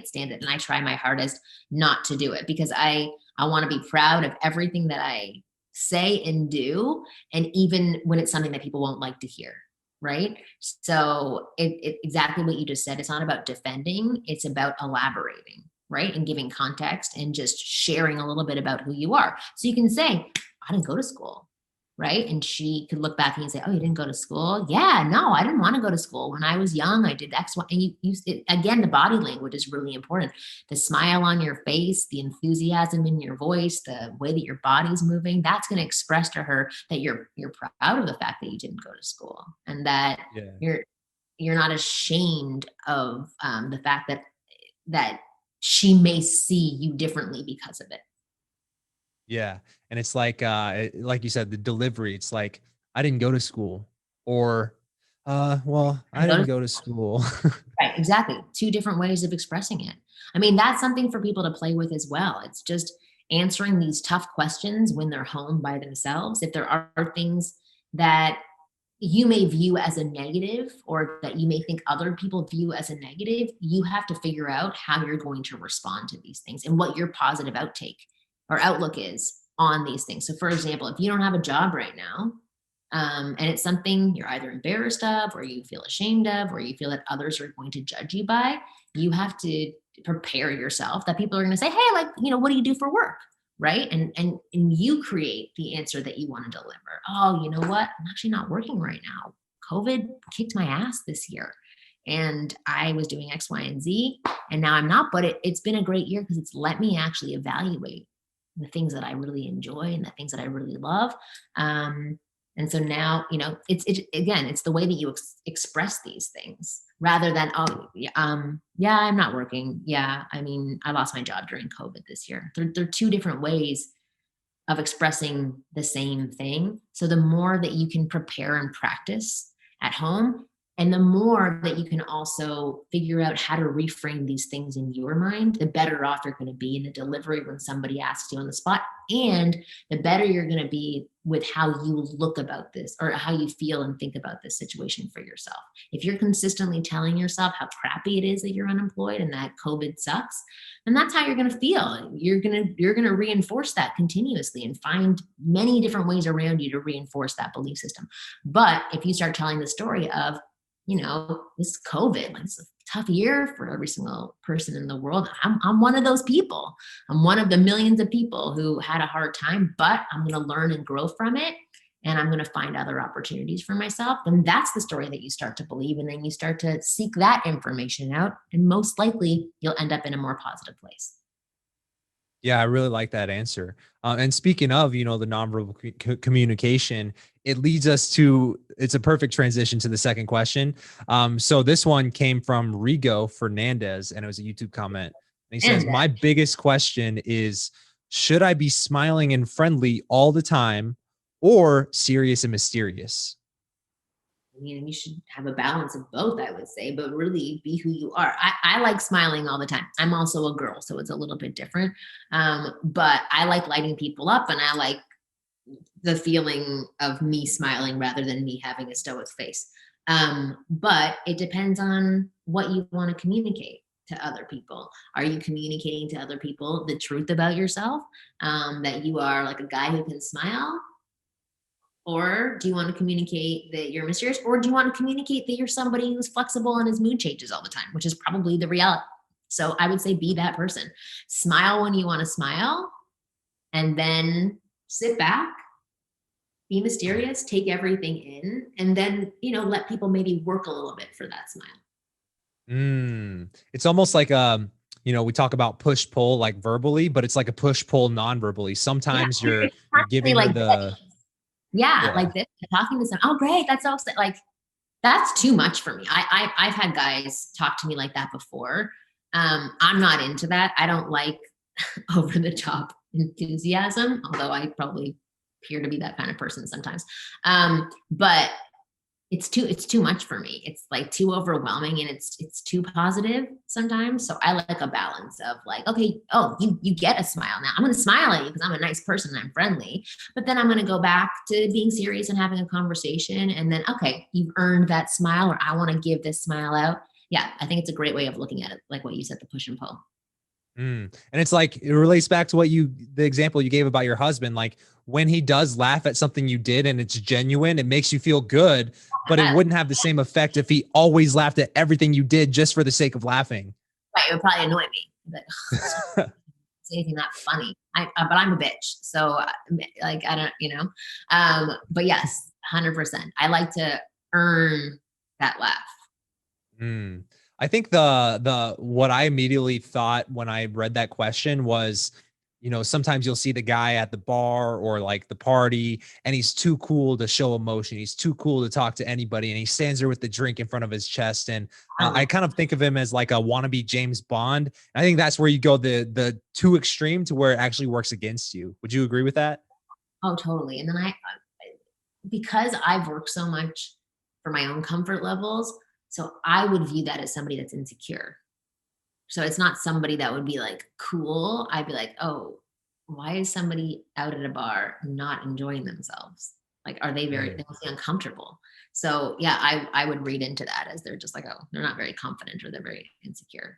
stand it. And I try my hardest not to do it because I want to be proud of everything that I say and do. And even when it's something that people won't like to hear. Right. So exactly what you just said. It's not about defending. It's about elaborating, right? And giving context and just sharing a little bit about who you are. So you can say, I didn't go to school, right? And she could look back and say, oh, you didn't go to school? Yeah, no, I didn't want to go to school. When I was young, I did X, Y. And again, the body language is really important. The smile on your face, the enthusiasm in your voice, the way that your body's moving, that's going to express to her that you're proud of the fact that you didn't go to school and that you're not ashamed of the fact that she may see you differently because of it. Yeah. And it's like you said, the delivery, it's like, I didn't go to school, or, well, I didn't go to school. Right, exactly. Two different ways of expressing it. I mean, that's something for people to play with as well. answering these tough questions when they're home by themselves, if there are things that you may view as a negative or that you may think other people view as a negative, you have to figure out how you're going to respond to these things and what your positive outtake or outlook is on these things. So, for example, if you don't have a job right now, and it's something you're either embarrassed of, or you feel ashamed of, or you feel that others are going to judge you by, you have to prepare yourself that people are going to say, "Hey, like, what do you do for work?" Right? And you create the answer that you want to deliver. Oh, you know what? I'm actually not working right now. COVID kicked my ass this year, and I was doing X, Y, and Z, and now I'm not. But it's been a great year because it's let me actually evaluate the things that I really enjoy and the things that I really love. And so now, again, it's the way that you express these things rather than, oh, yeah, I'm not working. Yeah, I mean, I lost my job during COVID this year. They're two different ways of expressing the same thing. So the more that you can prepare and practice at home, and the more that you can also figure out how to reframe these things in your mind, the better off you're going to be in the delivery when somebody asks you on the spot. And the better you're going to be with how you look about this or how you feel and think about this situation for yourself. If you're consistently telling yourself how crappy it is that you're unemployed and that COVID sucks, then that's how you're going to feel. You're going to reinforce that continuously and find many different ways around you to reinforce that belief system. But if you start telling the story of, this COVID, like, it's a tough year for every single person in the world. I'm one of those people. I'm one of the millions of people who had a hard time, but I'm going to learn and grow from it. And I'm going to find other opportunities for myself. And that's the story that you start to believe. And then you start to seek that information out. And most likely you'll end up in a more positive place. Yeah, I really like that answer. And speaking of, the nonverbal communication, it leads us to, it's a perfect transition to the second question. So this one came from Rigo Fernandez, and it was a YouTube comment. And he says, And my biggest question is, should I be smiling and friendly all the time or serious and mysterious? you should have a balance of both, I would say, but really be who you are. I like smiling all the time. I'm also a girl, so it's a little bit different. But I like lighting people up, and I like the feeling of me smiling rather than me having a stoic face. But it depends on what you want to communicate to other people. Are you communicating to other people the truth about yourself, that you are like a guy who can smile? Or do you want to communicate that you're mysterious? Or do you want to communicate that you're somebody who's flexible and his mood changes all the time, which is probably the reality? So I would say be that person. Smile when you want to smile, and then sit back, be mysterious, take everything in, and then, let people maybe work a little bit for that smile. It's almost like, we talk about push pull like verbally, but it's like a push pull non-verbally. Yeah, Sometimes it's you're actually giving her like the, yeah, yeah. like this, talking to someone. Oh, great, that's so like that's too much for me. I've had guys talk to me like that before. I'm not into that. I don't like over the top enthusiasm, although I probably appear to be that kind of person sometimes. But it's too much for me. It's like too overwhelming, and it's too positive sometimes. So I like a balance of like, okay, oh, you get a smile now. I'm gonna smile at you because I'm a nice person and I'm friendly, but then I'm gonna go back to being serious and having a conversation. And then, okay, you've earned that smile, or I want to give this smile out. Yeah, I think it's a great way of looking at it, like what you said, the push and pull. And it's like, it relates back to the example you gave about your husband. Like, when he does laugh at something you did and it's genuine, it makes you feel good, but it wouldn't have the same effect if he always laughed at everything you did just for the sake of laughing. Right, it would probably annoy me. But say anything that funny. But I'm a bitch, so like I don't, But yes, 100%. I like to earn that laugh. Mm. I think the what I immediately thought when I read that question was, sometimes you'll see the guy at the bar or like the party, and he's too cool to show emotion. He's too cool to talk to anybody, and he stands there with the drink in front of his chest. And I kind of think of him as like a wannabe James Bond. I think that's where you go the too extreme to where it actually works against you. Would you agree with that? Oh, totally. And then because I've worked so much for my own comfort levels, so I would view that as somebody that's insecure. So it's not somebody that would be like cool. I'd be like, oh, why is somebody out at a bar not enjoying themselves? Like, are they very, Mm. they must be uncomfortable. So yeah, I would read into that as they're just like, oh, they're not very confident or they're very insecure.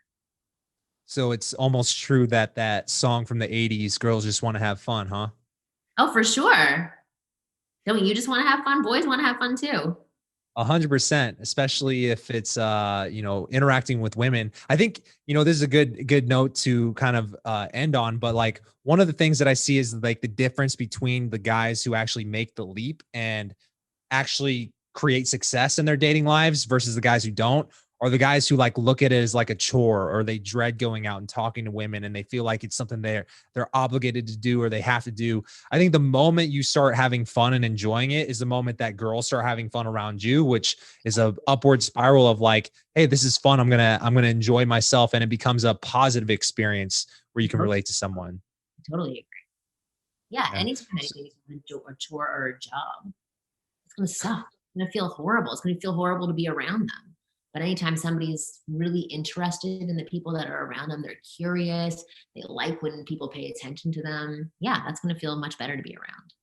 So it's almost true that that song from the 80s, girls just want to have fun, huh? Oh, for sure. Don't you just want to have fun? Boys want to have fun too. 100%, especially if it's interacting with women. I think, this is a good note to kind of end on, but like one of the things that I see is like the difference between the guys who actually make the leap and actually create success in their dating lives versus the guys who don't, or the guys who like look at it as like a chore, or they dread going out and talking to women and they feel like it's something they're obligated to do or they have to do. I think the moment you start having fun and enjoying it is the moment that girls start having fun around you, which is a upward spiral of like, hey, this is fun. I'm gonna enjoy myself, and it becomes a positive experience where you can Totally, relate to someone. totally agree. Yeah, Yeah. anytime So, anything is a chore or a job, it's gonna suck. It's gonna feel horrible. It's gonna feel horrible to be around them. But anytime somebody's really interested in the people that are around them, they're curious, they like when people pay attention to them. Yeah, that's gonna feel much better to be around.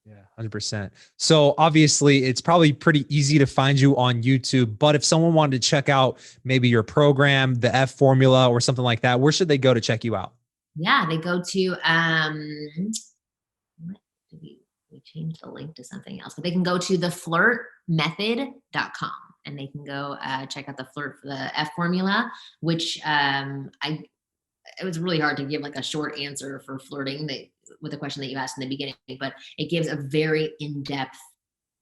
yeah, 100%. So obviously, it's probably pretty easy to find you on YouTube. But if someone wanted to check out maybe your program, the F formula, or something like that, where should they go to check you out? Yeah, they go to what did we changed the link to something else, but they can go to theflirtmethod.com and they can go check out the flirt for the F formula, which I it was really hard to give like a short answer for flirting that, with the question that you asked in the beginning, but it gives a very in-depth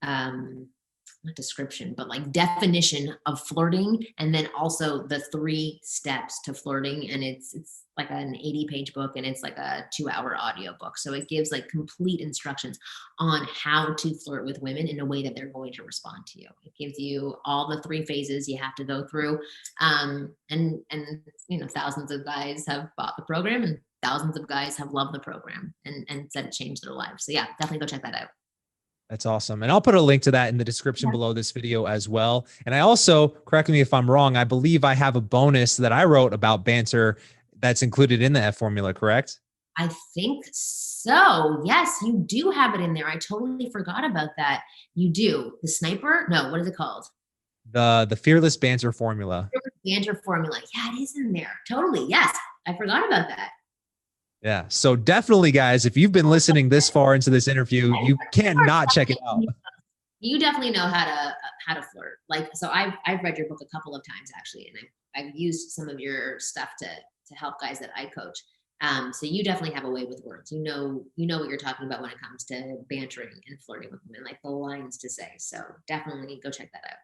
um not description, but like definition of flirting, and then also the 3 steps to flirting. And it's like an 80-page book, and it's like a 2-hour audio book. So it gives like complete instructions on how to flirt with women in a way that they're going to respond to you. It gives you all the 3 phases you have to go through. And thousands of guys have bought the program, and thousands of guys have loved the program and said it changed their lives. So yeah, definitely go check that out. That's awesome. And I'll put a link to that in the description below this video as well. And I also, correct me if I'm wrong, I believe I have a bonus that I wrote about banter that's included in the F formula, correct? I think so. Yes, you do have it in there. I totally forgot about that. You do. The sniper? No, what is it called? The fearless banter formula. Banter formula. Yeah, it is in there. Totally. Yes. I forgot about that. Yeah. So definitely, guys, if you've been listening this far into this interview, you can't not check it out. You definitely know how to flirt. Like, so I've read your book a couple of times actually, and I've used some of your stuff to help guys that I coach. So you definitely have a way with words. You know what you're talking about when it comes to bantering and flirting with women, like the lines to say. So definitely go check that out.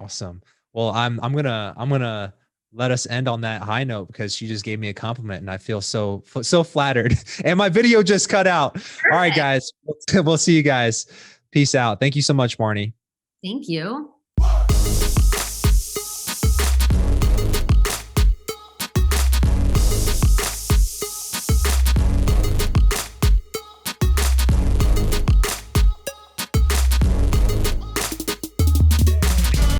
Awesome. Well, I'm gonna let us end on that high note because she just gave me a compliment and I feel so flattered. And my video just cut out. All right, Perfect. guys. We'll see you guys. Peace out. Thank you so much, Marnie. Thank you.